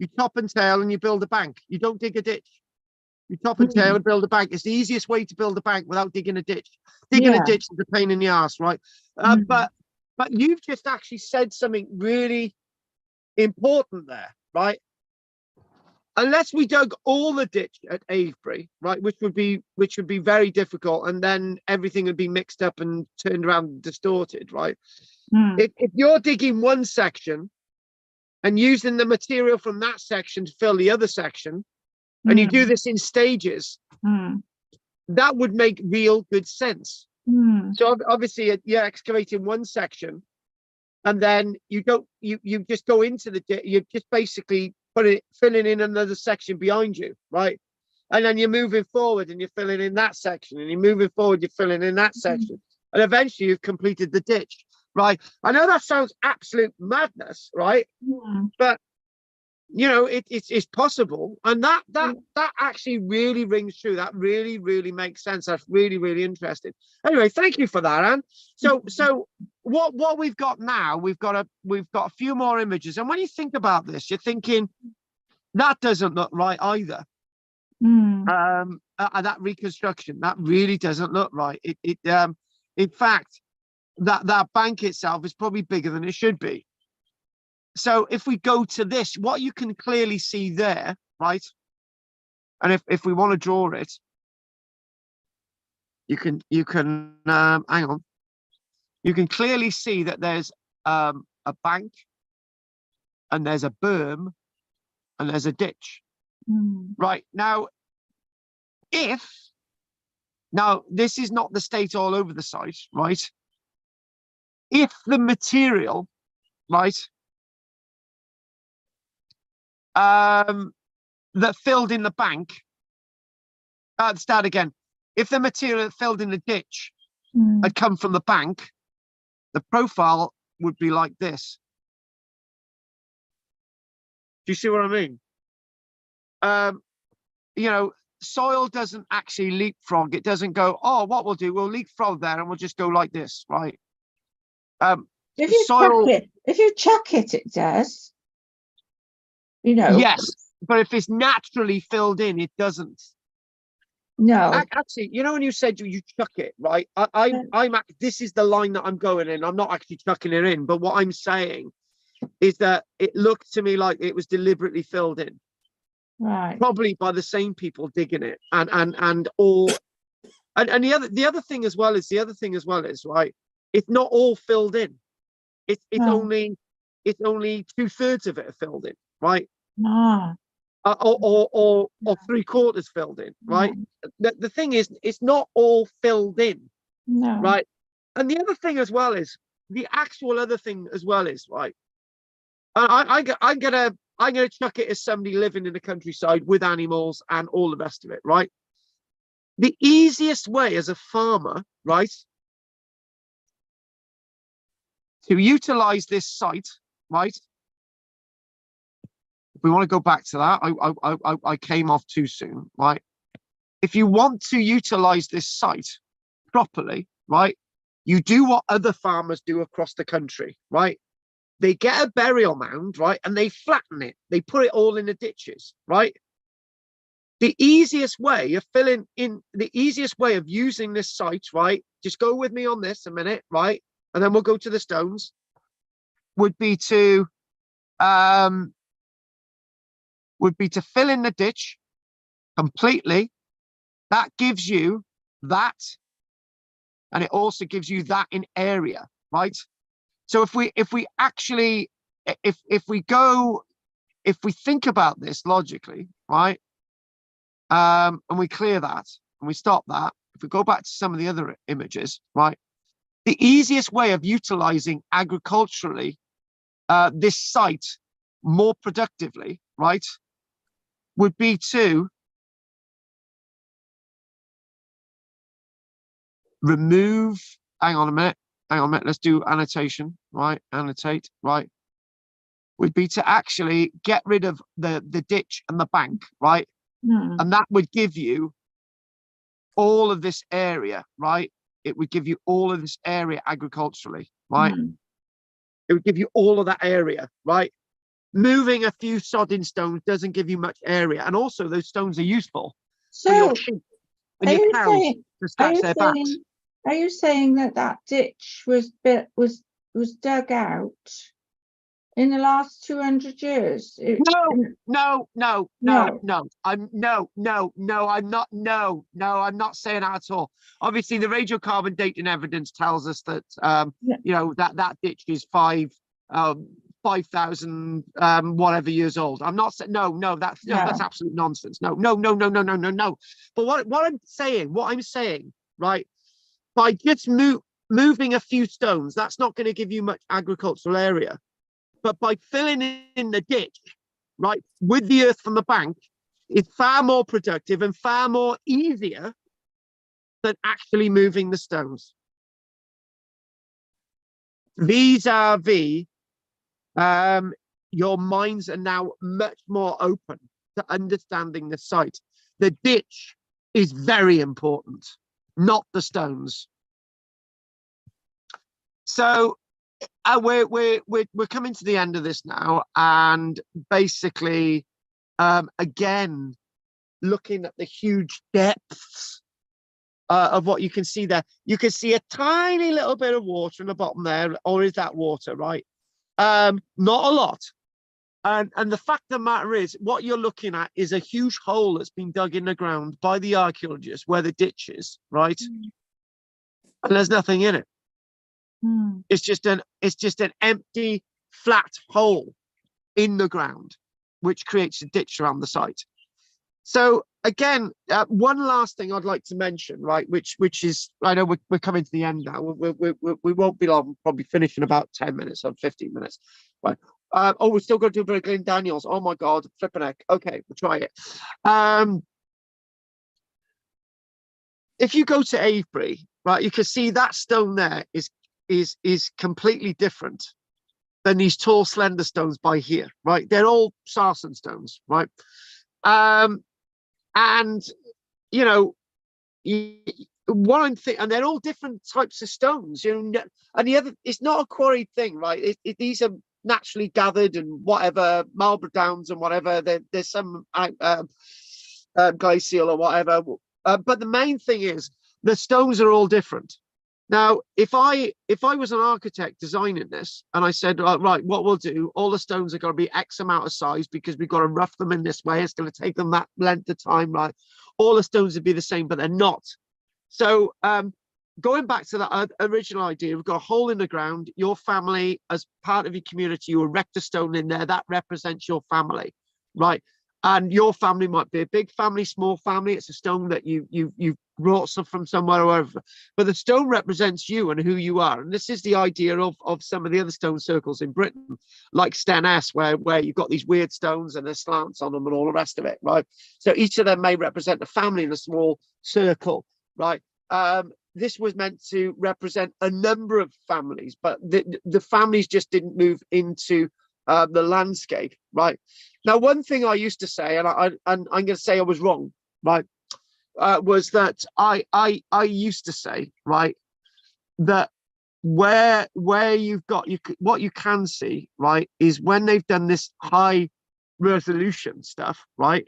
you top and tail, and you build a bank. You don't dig a ditch. You top and tail and build a bank. It's the easiest way to build a bank without digging a ditch. Digging a ditch is a pain in the ass, right? But you've just actually said something really important there, right? Unless we dug all the ditch at Avebury, right, which would be very difficult, and then everything would be mixed up and turned around and distorted, right? If you're digging one section and using the material from that section to fill the other section, and you do this in stages, that would make real good sense. So obviously you're excavating one section, and then you just go into the ditch. You just basically filling in another section behind you, right? And then you're moving forward and you're filling in that section, and you're moving forward, you're filling in that section, and eventually you've completed the ditch, right? I know that sounds absolute madness, right? But it's possible, and that actually really rings true. That really makes sense. That's really interesting. Anyway, thank you for that, Anne. So what we've got now, we've got a few more images, and when you think about this, you're thinking that doesn't look right either. That reconstruction, that really doesn't look right. In fact, that bank itself is probably bigger than it should be. So if we go to this, what you can clearly see there, right? And if we want to draw it, you can hang on. You can clearly see that there's a bank, and there's a berm, and there's a ditch. Right, now this is not the state all over the site, right? If the material, right, that filled in the bank, start again. If the material that filled in the ditch had come from the bank, the profile would be like this. Do you see what I mean? You know, soil doesn't actually leapfrog. It doesn't go, oh, what we'll do, we'll leapfrog there and we'll just go like this, right? If you soil, chuck it, it does. You know. yes, but if it's naturally filled in, it doesn't. No. Actually, you know, when you said you chuck it, right? This is the line that I'm going in. I'm not actually chucking it in, but what I'm saying is that it looked to me like it was deliberately filled in. Right. Probably by the same people digging it, and the other thing as well is right. It's not all filled in. It's only 2/3 of it are filled in, right? Ah. Or 3/4 filled in, right? The thing is, it's not all filled in, No. right? And the other thing as well is right. I'm gonna chuck it as somebody living in the countryside with animals and all the rest of it, right? The easiest way as a farmer, right, to utilize this site, right? If we want to go back to that, I came off too soon, right? If you want to utilize this site properly, right, you do what other farmers do across the country, right? They get a burial mound, right, and they flatten it. They put it all in the ditches, right? The easiest way of using this site, right? Just go with me on this a minute, right? And then we'll go to the stones. Would be to fill in the ditch completely. That gives you that, and it also gives you that in area, right? So if we think about this logically, right? And we clear that and we stop that. If we go back to some of the other images, right? The easiest way of utilizing agriculturally this site more productively, right, would be to remove, hang on a minute, let's do annotation, right? Annotate, right? Would be to actually get rid of the ditch and the bank, right? And that would give you all of this area, right? It would give you all of this area agriculturally, right? It would give you all of that area, right? Moving a few sodding stones doesn't give you much area. And also those stones are useful for your sheep and your cows to scratch their backs. Are you saying that ditch was dug out in the last 200 years? No. I'm not saying that at all. Obviously, the radiocarbon dating evidence tells us that you know, that ditch is 5,000 whatever years old. I'm not saying that's absolute nonsense. No. But what I'm saying, right? By just moving a few stones, that's not going to give you much agricultural area. But by filling in the ditch, right, with the earth from the bank, it's far more productive and far more easier than actually moving the stones. Vis-a-vis, your minds are now much more open to understanding the site. The ditch is very important, not the stones. So we're coming to the end of this now, and basically, again, looking at the huge depths of what you can see there. You can see a tiny little bit of water in the bottom there, or is that water, right? Not a lot. And the fact of the matter is, what you're looking at is a huge hole that's been dug in the ground by the archaeologists where the ditch is, right? And there's nothing in it. It's just an empty, flat hole in the ground, which creates a ditch around the site. So again, one last thing I'd like to mention, right, which is, I know we're coming to the end now. We won't be long, probably finish in about 10 minutes or 15 minutes. Right. We're still going to do a bit of Glyn Daniels. Oh my God, flipping heck. Okay, we'll try it. If you go to Avebury, right, you can see that stone there is is completely different than these tall, slender stones by here, right? They're all sarsen stones, right? And you know, what I'm thinking, and they're all different types of stones, you know. And the other, it's not a quarried thing, right? These are naturally gathered and whatever, Marlborough Downs and whatever. There's some glacial or whatever. But the main thing is the stones are all different. Now, if I was an architect designing this and I said, right, what we'll do, all the stones are going to be X amount of size because we've got to rough them in this way. It's going to take them that length of time, right? All the stones would be the same, but they're not. So going back to that original idea, we've got a hole in the ground. Your family, as part of your community, you erect a stone in there. That represents your family, right? And your family might be a big family, small family. It's a stone that you brought some from somewhere or wherever. But the stone represents you and who you are. And this is the idea of some of the other stone circles in Britain, like Sten where you've got these weird stones and there's slants on them and all the rest of it, right? So each of them may represent a family in a small circle, right? This was meant to represent a number of families, but the families just didn't move into the landscape, right? Now, one thing I used to say, and I'm going to say I was wrong, right, was that I used to say, right, that where you've got what you can see, right, is when they've done this high resolution stuff, right.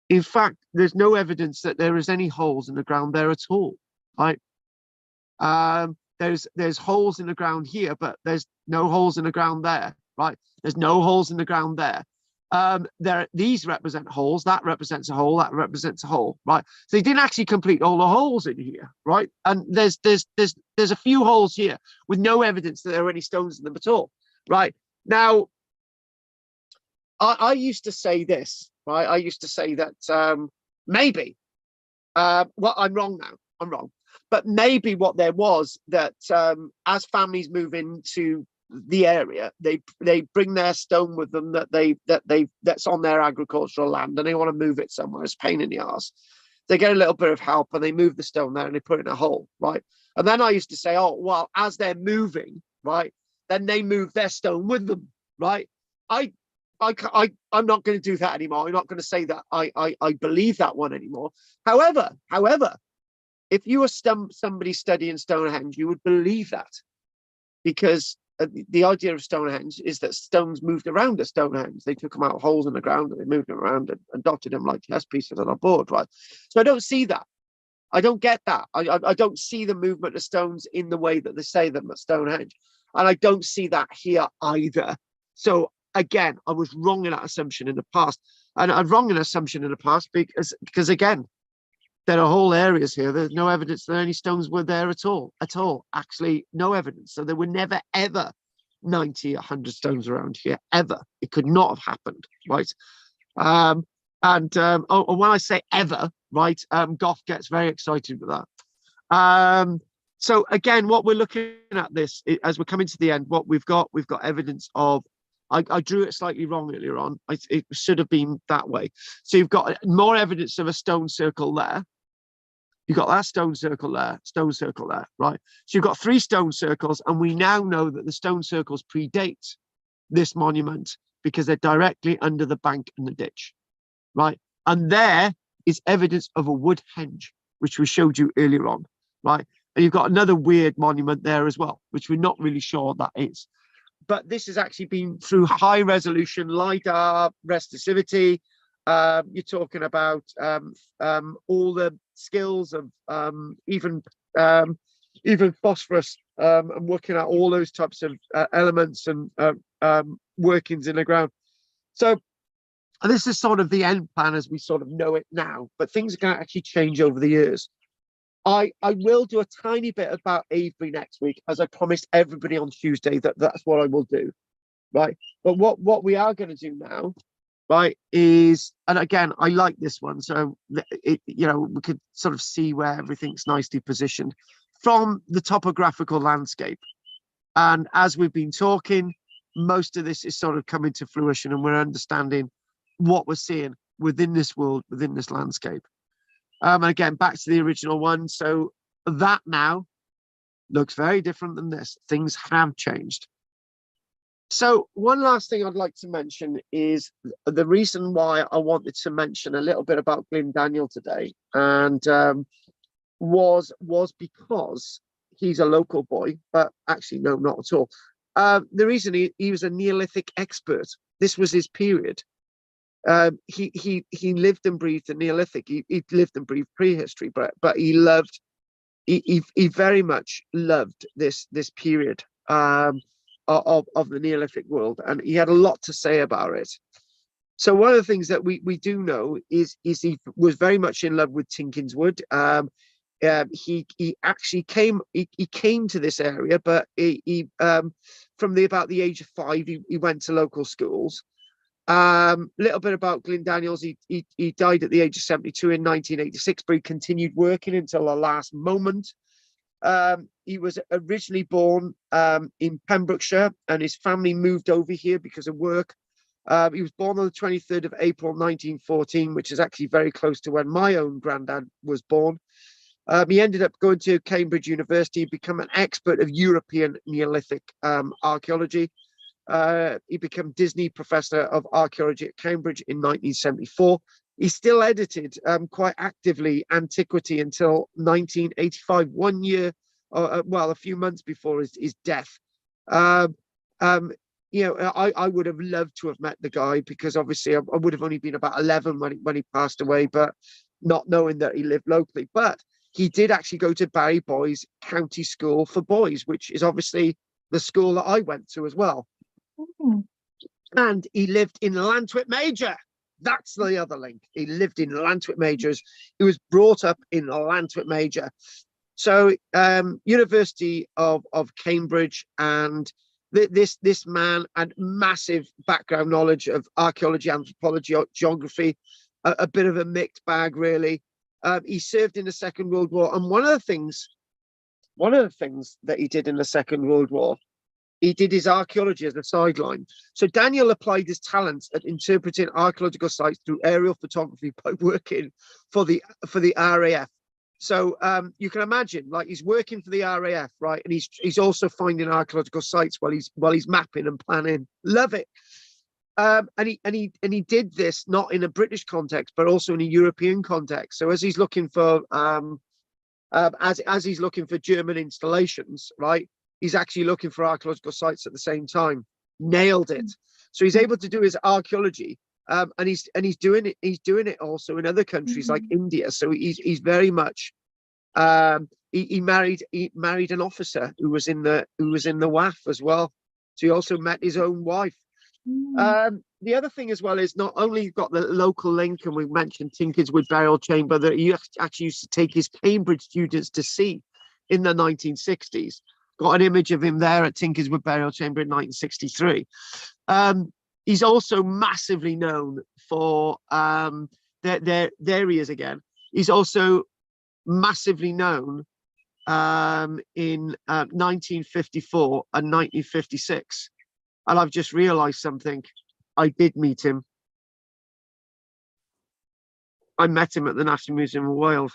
In fact, there's no evidence that there is any holes in the ground there at all, right? There's holes in the ground here, but there's no holes in the ground there, right? There's no holes in the ground there. These represent holes, that represents a hole, that represents a hole, right? So they didn't actually complete all the holes in here, right? And there's a few holes here with no evidence that there are any stones in them at all, right? Now, I used to say this, right? I used to say that maybe, well, I'm wrong now. I'm wrong, but maybe what there was that as families move into the area, they bring their stone with them that's on their agricultural land, and they want to move it somewhere. It's a pain in the arse. They get a little bit of help, and they move the stone there, and they put it in a hole, right? And then I used to say, oh, well, as they're moving, right, then they move their stone with them, right? I'm not going to do that anymore. I'm not going to say that I believe that one anymore. However, if you were somebody studying Stonehenge, you would believe that, because the idea of Stonehenge is that stones moved around at Stonehenge. They took them out of holes in the ground and they moved them around and dotted them like chess pieces on a board, right? So I don't see that. I don't get that. I don't see the movement of stones in the way that they say them at Stonehenge. And I don't see that here either. So again, I was wrong in that assumption in the past. And I'm wrong in assumption in the past because again, there are whole areas here. There's no evidence that any stones were there at all. Actually, no evidence. So there were never, ever 90, 100 stones around here, ever. It could not have happened, right? And when I say ever, right, Goff gets very excited with that. So again, what we're looking at this, as we're coming to the end, what we've got evidence of, I drew it slightly wrong earlier on. It should have been that way. So you've got more evidence of a stone circle there. You've got that stone circle there, right? So you've got 3 stone circles, and we now know that the stone circles predate this monument because they're directly under the bank and the ditch, right? And there is evidence of a wood henge, which we showed you earlier on, right? And you've got another weird monument there as well, which we're not really sure what that is. But this has actually been through high resolution LiDAR resistivity. You're talking about all the skills of even phosphorus and working out all those types of elements and workings in the ground. So this is sort of the end plan as we sort of know it now, but things are going to actually change over the years. I will do a tiny bit about Avebury next week, as I promised everybody on Tuesday that's what I will do, right? But what we are going to do now, right, is, and again, I like this one, so you know, we could sort of see where everything's nicely positioned from the topographical landscape. And as we've been talking, most of this is sort of coming to fruition, and we're understanding what we're seeing within this world, within this landscape. And again, back to the original one. So that now, looks very different than this. Things have changed. So one last thing I'd like to mention is the reason why I wanted to mention a little bit about Glyn Daniel today, and was because he's a local boy, but actually no, not at all. The reason he was a Neolithic expert. This was his period. He lived and breathed the Neolithic. He lived and breathed prehistory, but he very much loved this period of the Neolithic world, and he had a lot to say about it. So one of the things that we do know is he was very much in love with Tinkin's Wood. He actually came to this area, but he from about the age of 5 he went to local schools. Little bit about Glyn Daniels. He died at the age of 72 in 1986, but he continued working until the last moment. He was originally born in Pembrokeshire, and his family moved over here because of work. He was born on the 23rd of April 1914, which is actually very close to when my own granddad was born. He ended up going to Cambridge University, become an expert of European Neolithic archaeology. He became Disney Professor of Archaeology at Cambridge in 1974. He still edited quite actively Antiquity until 1985, 1 year, well, a few months before his death. You know, I would have loved to have met the guy, because obviously I would have only been about 11 when he passed away, but not knowing that he lived locally. But he did actually go to Barry Boys County School for Boys, which is obviously the school that I went to as well. Mm. And he lived in Llantwit Major. That's the other link. He lived in Llantwit Majors. He was brought up in Llantwit Major. So University of Cambridge, and this man had massive background knowledge of archaeology, anthropology, geography, a bit of a mixed bag, really. He served in the Second World War, and one of the things that he did in the Second World War, he did his archaeology as a sideline. So Daniel applied his talents at interpreting archaeological sites through aerial photography by working for the RAF. So you can imagine, like, he's working for the RAF, right? And he's also finding archaeological sites while he's mapping and planning. Love it. And he did this not in a British context, but also in a European context. So as he's looking for as he's looking for German installations, right, he's actually looking for archaeological sites at the same time. Nailed it. So he's able to do his archaeology, and he's doing it. He's doing it also in other countries like India. So he's very much. He married an officer who was in the WAF as well. So he also met his own wife. The other thing as well is, not only you've got the local link, and we mentioned Tinkin's Wood Burial Chamber that he actually used to take his Cambridge students to see in the 1960s. Got an image of him there at Tinkin's Wood Burial Chamber in 1963. He's also massively known for there he is again. He's also massively known in 1954 and 1956. And I've just realized something. I did meet him. I met him at the National Museum of Wales.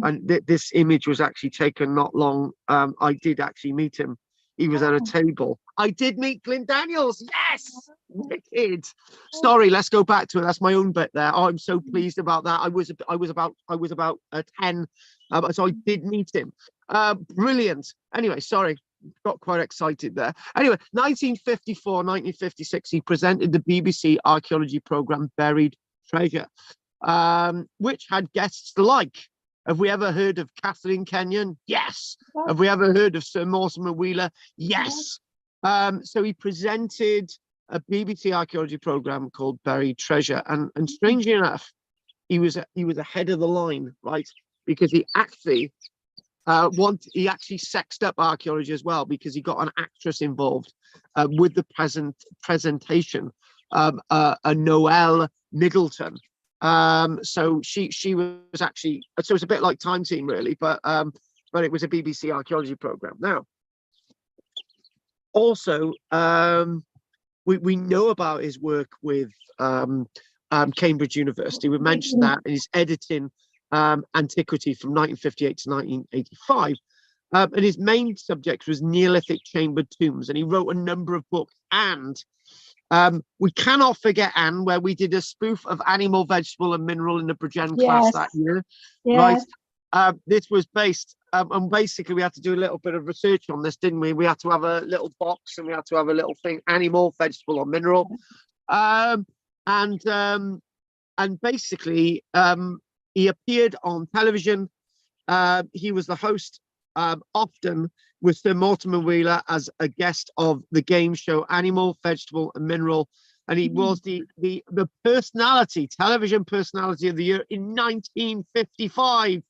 And this image was actually taken not long. I did actually meet him. He was at a table. I did meet Glyn Daniels. Yes, wicked. Sorry, let's go back to it. That's my own bit there. Oh, I'm so pleased about that. I was about 10, so I did meet him. Brilliant. Anyway, sorry, got quite excited there. Anyway, 1954, 1956, he presented the BBC archaeology program Buried Treasure, which had guests like. Have we ever heard of Kathleen Kenyon? Yes. Have we ever heard of Sir Mortimer Wheeler? Yes. So he presented a BBC archaeology program called Buried Treasure, and strangely enough, he was ahead of the line, right? Because he actually sexed up archaeology as well, because he got an actress involved with the presentation, a Noelle Middleton. So she was actually, so it's a bit like Time Team really, but it was a BBC archaeology program. Now, also, we know about his work with Cambridge University. We mentioned that in his editing Antiquity from 1958 to 1985. And his main subject was Neolithic chambered tombs, and he wrote a number of books. And we cannot forget, Anne, where we did a spoof of Animal, Vegetable and Mineral in the Pregen class that year. Yes. Right. This was based, and basically we had to do a little bit of research on this, didn't we? We had to have a little box and we had to have a little thing, Animal, Vegetable or Mineral. And basically he appeared on television. He was the host often with Sir Mortimer Wheeler as a guest of the game show Animal, Vegetable and Mineral. And he was the television personality of the year in 1955.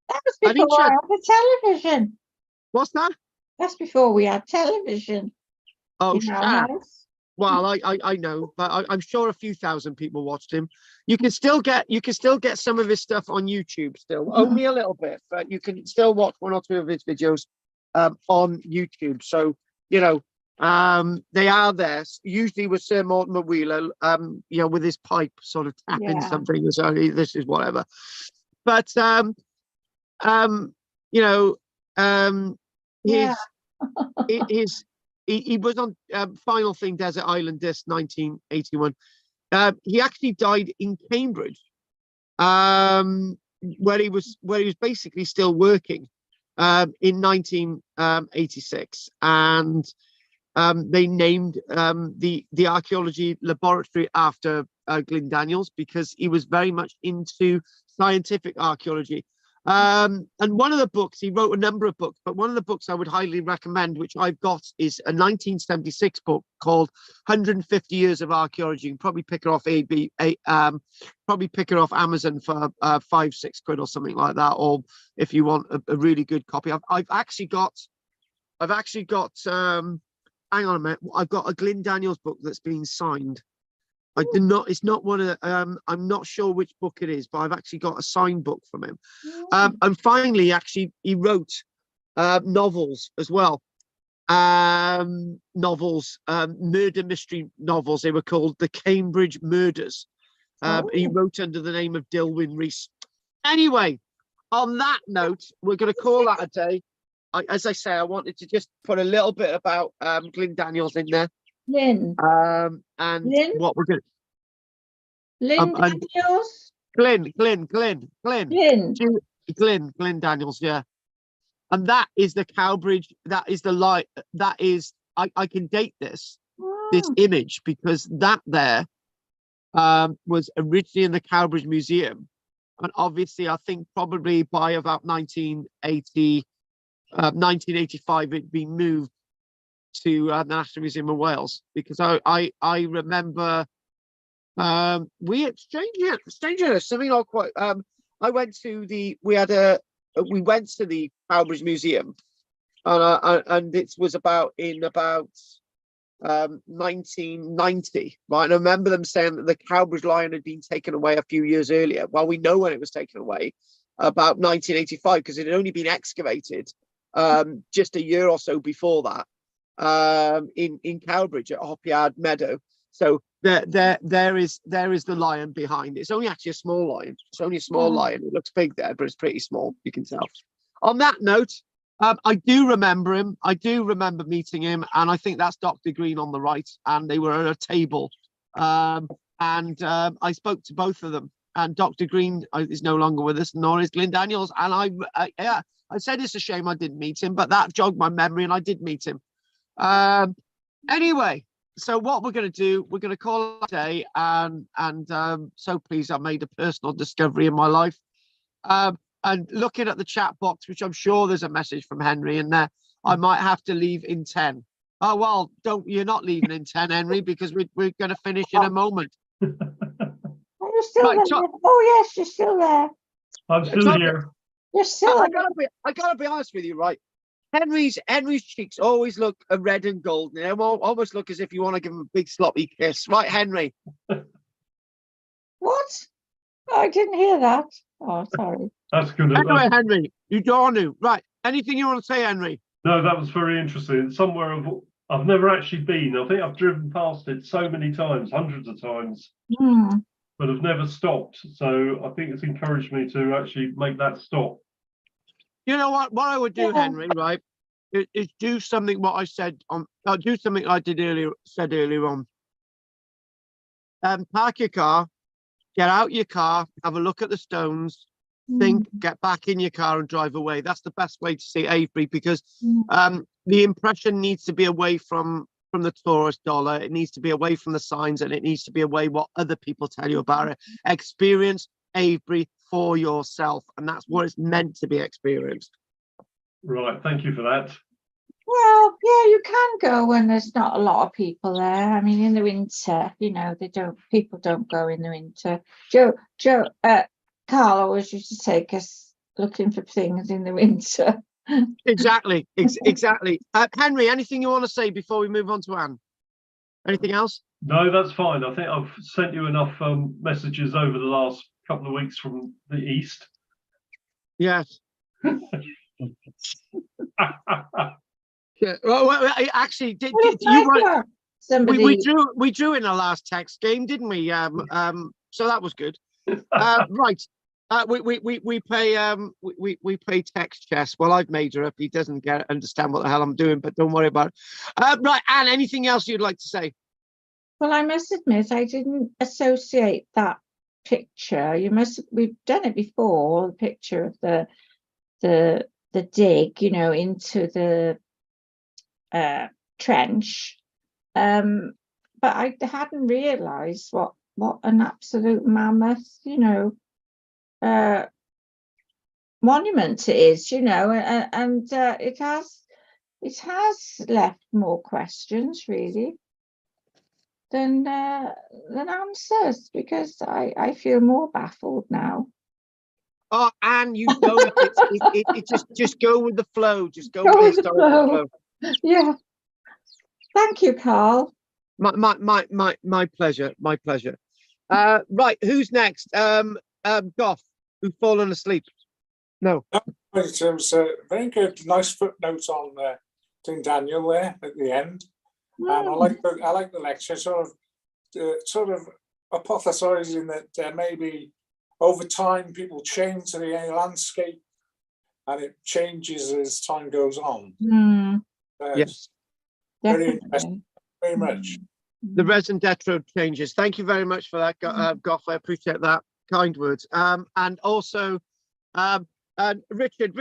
That was before I had the television. What's that? That's before we had television. Oh, in our house. well, I know, but I'm sure a few thousand people watched him. You can still get some of his stuff on YouTube still, only a little bit, but you can still watch one or two of his videos on YouTube. So you know, they are there. Usually with Sir Mortimer Wheeler, you know, with his pipe sort of tapping something. So this is whatever. But you know, he was on Final Thing Desert Island Disc 1981. He actually died in Cambridge, where he was basically still working in 1986, and they named the archaeology laboratory after Glyn Daniels because he was very much into scientific archaeology. And one of the books, he wrote a number of books, but one of the books I would highly recommend, which I've got, is a 1976 book called 150 Years of Archaeology. You can probably pick it off probably pick it off Amazon for £5-6 or something like that, or if you want a really good copy. I've actually got hang on a minute, I've got a Glyn Daniels book that's been signed. It's not one of the, I'm not sure which book it is, but I've actually got a signed book from him. And finally, actually, he wrote novels as well. Novels, murder mystery novels. They were called The Cambridge Murders. He wrote under the name of Dilwyn Rees. Anyway, on that note, we're going to call that a day. As I say, I wanted to just put a little bit about Glyn Daniels in there. Lynn. And Lynn? what we're going to... Lynn Daniels? Glyn Daniels, yeah. And that is the Cowbridge, that is the light, that is, I can date this image because that there was originally in the Cowbridge Museum. And obviously, I think probably by about 1985, it'd been moved to the National Museum of Wales, because I remember we strangely something not quite. I went to the we went to the Cowbridge Museum, and it was about 1990, right? And I remember them saying that the Cowbridge Lion had been taken away a few years earlier. Well, we know when it was taken away, about 1985, because it had only been excavated just a year or so before that. In Cowbridge at Hopyard Meadow. So there is the lion behind it. It's only actually a small lion. It's only a small lion. It looks big there, but it's pretty small, you can tell. On that note, I do remember him. I do remember meeting him, and I think that's Dr. Green on the right, and they were at a table. I spoke to both of them, and Dr. Green is no longer with us, nor is Glyn Daniels. And I said it's a shame I didn't meet him, but that jogged my memory, and I did meet him. Anyway, so what we're going to do, we're going to call it a day, and so pleased I made a personal discovery in my life. And looking at the chat box, which I'm sure there's a message from Henry in there, I might have to leave in 10. Oh, well, you're not leaving in 10, Henry, because we're going to finish in a moment. Are you still there? Oh, yes, you're still there. I'm still here. You're still I gotta be honest with you, right? Henry's cheeks always look red and golden. They almost look as if you want to give him a big sloppy kiss, right, Henry? What? I didn't hear that. Oh, sorry. That's good. Anyway, Henry, you don't know. Right. Anything you want to say, Henry? No, that was very interesting. Somewhere I've never actually been. I think I've driven past it so many times, hundreds of times, but I've never stopped. So I think it's encouraged me to actually make that stop. You know what? What I would do, Yeah. Henry, right, is do something what I said on. Do something I did earlier. Said earlier on. Park your car, get out your car, have a look at the stones, think, get back in your car and drive away. That's the best way to see Avebury, because the impression needs to be away from the tourist dollar. It needs to be away from the signs, and it needs to be away what other people tell you about it. Experience Avebury for yourself, and that's what it's meant to be experienced. Right, thank you for that. Well, yeah, you can go when there's not a lot of people there. I mean, in the winter, you know, people don't go in the winter. Carl always used to take us looking for things in the winter. Exactly. Henry, anything you want to say before we move on to Anne? Anything else? No, that's fine. I think I've sent you enough messages over the last couple of weeks from the east. Yes. Yeah. Well, actually, did you want somebody? we drew in our last text game, didn't we? So that was good. Right. We play text chess. Well, I've made her up. He doesn't understand what the hell I'm doing, but don't worry about it. Right, Anne, anything else you'd like to say? Well, I must admit, I didn't associate that picture. We've done it before. The picture of the dig, you know, into the trench. But I hadn't realised what an absolute mammoth, you know, monument it is, you know, and it has left more questions really than answers, because I feel more baffled now. Oh, Anne, you don't. It just go with the flow. Just go with the historical flow. Yeah. Thank you, Carl. My pleasure. My pleasure. Right, who's next? Goff, who's fallen asleep. No. It was very good. Nice footnotes on Glyn Daniel there at the end, and I like the lecture. Sort of hypothesising that maybe over time people change the landscape, and it changes as time goes on. Yes. Very interesting. Very much. The raison d'etre changes. Thank you very much for that, Goff. I appreciate that. Kind words. And also, Richard,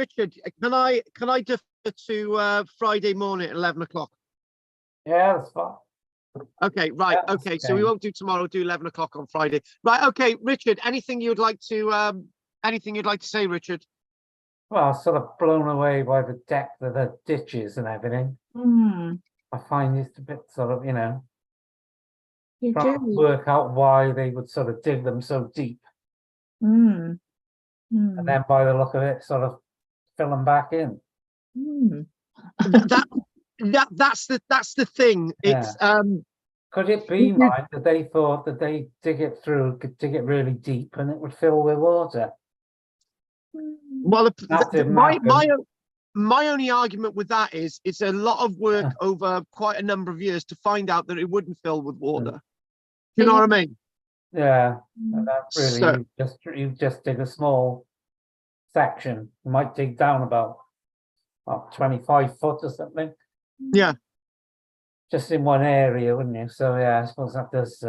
can I defer to Friday morning at 11 o'clock? Yeah, that's fine. Okay, right. Yeah, okay, so we won't do tomorrow. Do 11 o'clock on Friday. Right. Okay, Richard. Anything you'd like to say, Richard? Well, sort of blown away by the depth of the ditches and everything. I find it a bit sort of, you know, trying to work out why they would sort of dig them so deep. And then by the look of it, sort of fill them back in. That's the thing. It's could it be right that they thought that they dig it really deep and it would fill with water? Well, That didn't my only argument with that is it's a lot of work over quite a number of years to find out that it wouldn't fill with water. You know what I mean? Yeah, that's really, so, you just dig a small section. You might dig down about 25 foot or something. Yeah. Just in one area, wouldn't you? So yeah, I suppose that does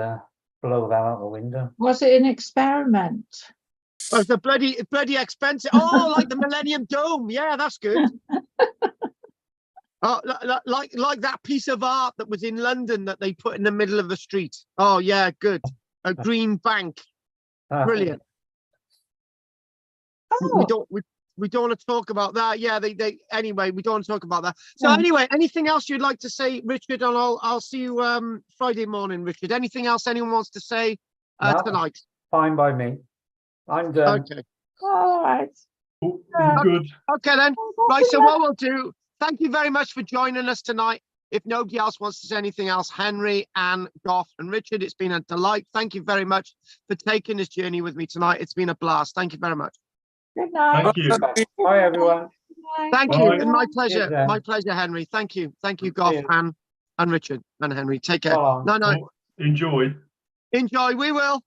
blow that out the window. Was it an experiment? Oh, it's a bloody expensive. Oh, like the Millennium Dome. Yeah, that's good. Oh, like that piece of art that was in London that they put in the middle of the street. Oh yeah, good. A green bank. Brilliant. Oh. We don't want to talk about that. Yeah, anyway, we don't want to talk about that. So anyway, anything else you'd like to say, Richard? And I'll see you Friday morning, Richard. Anything else anyone wants to say tonight? Fine by me. I'm done. Okay. All right. All good. Okay then. Right, so what we'll do, thank you very much for joining us tonight. If nobody else wants to say anything else, Henry, Anne, Goff, and Richard, it's been a delight. Thank you very much for taking this journey with me tonight. It's been a blast. Thank you very much. Good night. Thank you. Bye, everyone. Thank Bye. you. And my pleasure. Yeah. My pleasure, Henry. Thank you. Thank you, Goff, Anne, and Richard, and Henry. Take care. Bye. No. Well, enjoy. Enjoy. We will.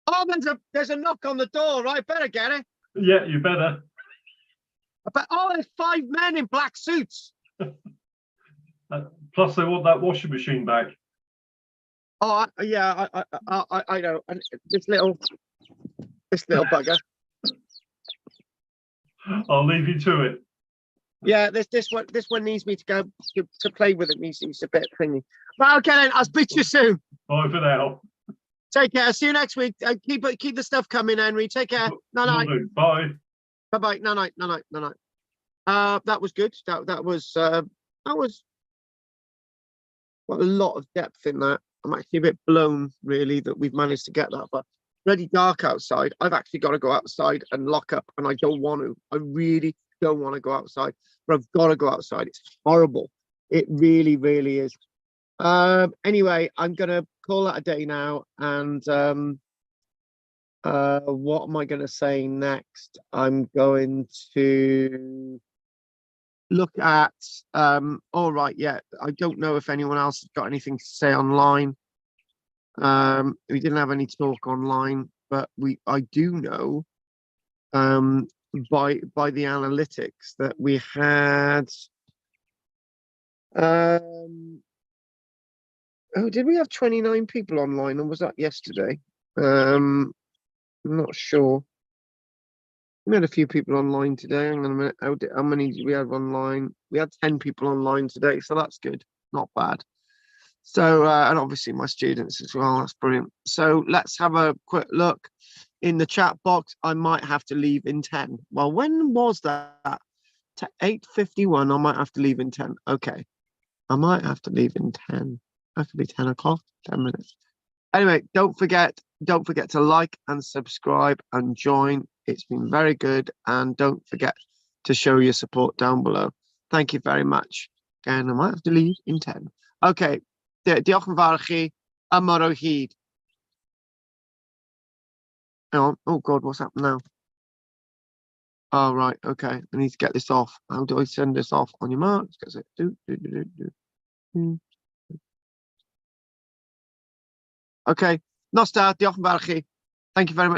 Oh, there's a knock on the door, right? Better get it. Yeah, you better. But oh, there's 5 men in black suits. Plus, they want that washing machine back. Oh, yeah, I know. And this little bugger. I'll leave you to it. Yeah, this one needs me to go to play with it. He's a bit thingy. But okay, then I'll speak to you soon. Bye for now. Take care. See you next week. Keep the stuff coming, Henry. Take care. No, Will do. Bye. Bye. No. That was good. That was quite a lot of depth in that. I'm actually a bit blown, really, that we've managed to get that. But really dark outside. I've actually got to go outside and lock up, and I don't want to. I really don't want to go outside, but I've got to go outside. It's horrible. It really, really is. Anyway, I'm gonna call that a day now, and what am I gonna say next? I'm going to look at all right, yeah, I don't know if anyone else has got anything to say online. We didn't have any talk online, but I do know by the analytics that we had oh, did we have 29 people online, or was that yesterday? I'm not sure. We had a few people online today. Hang on a minute. How many did we have online? We had 10 people online today, so that's good. Not bad. So, and obviously my students as well. That's brilliant. So let's have a quick look in the chat box. I might have to leave in 10. Well, when was that? To 8:51. I might have to leave in 10. Okay. I might have to leave in 10. That could be 10 o'clock, 10 minutes. Anyway, don't forget to like and subscribe and join. It's been very good. And don't forget to show your support down below. Thank you very much. Again, I might have to leave in 10. Okay. Diolch yn fawr chi. Ymor o hyd. Hang on. Oh God, what's happened now? Oh, right. Okay. I need to get this off. How do I send this off? On your marks? Because it do. Okay. Nos da. Diolch yn fawr chi. Thank you very much.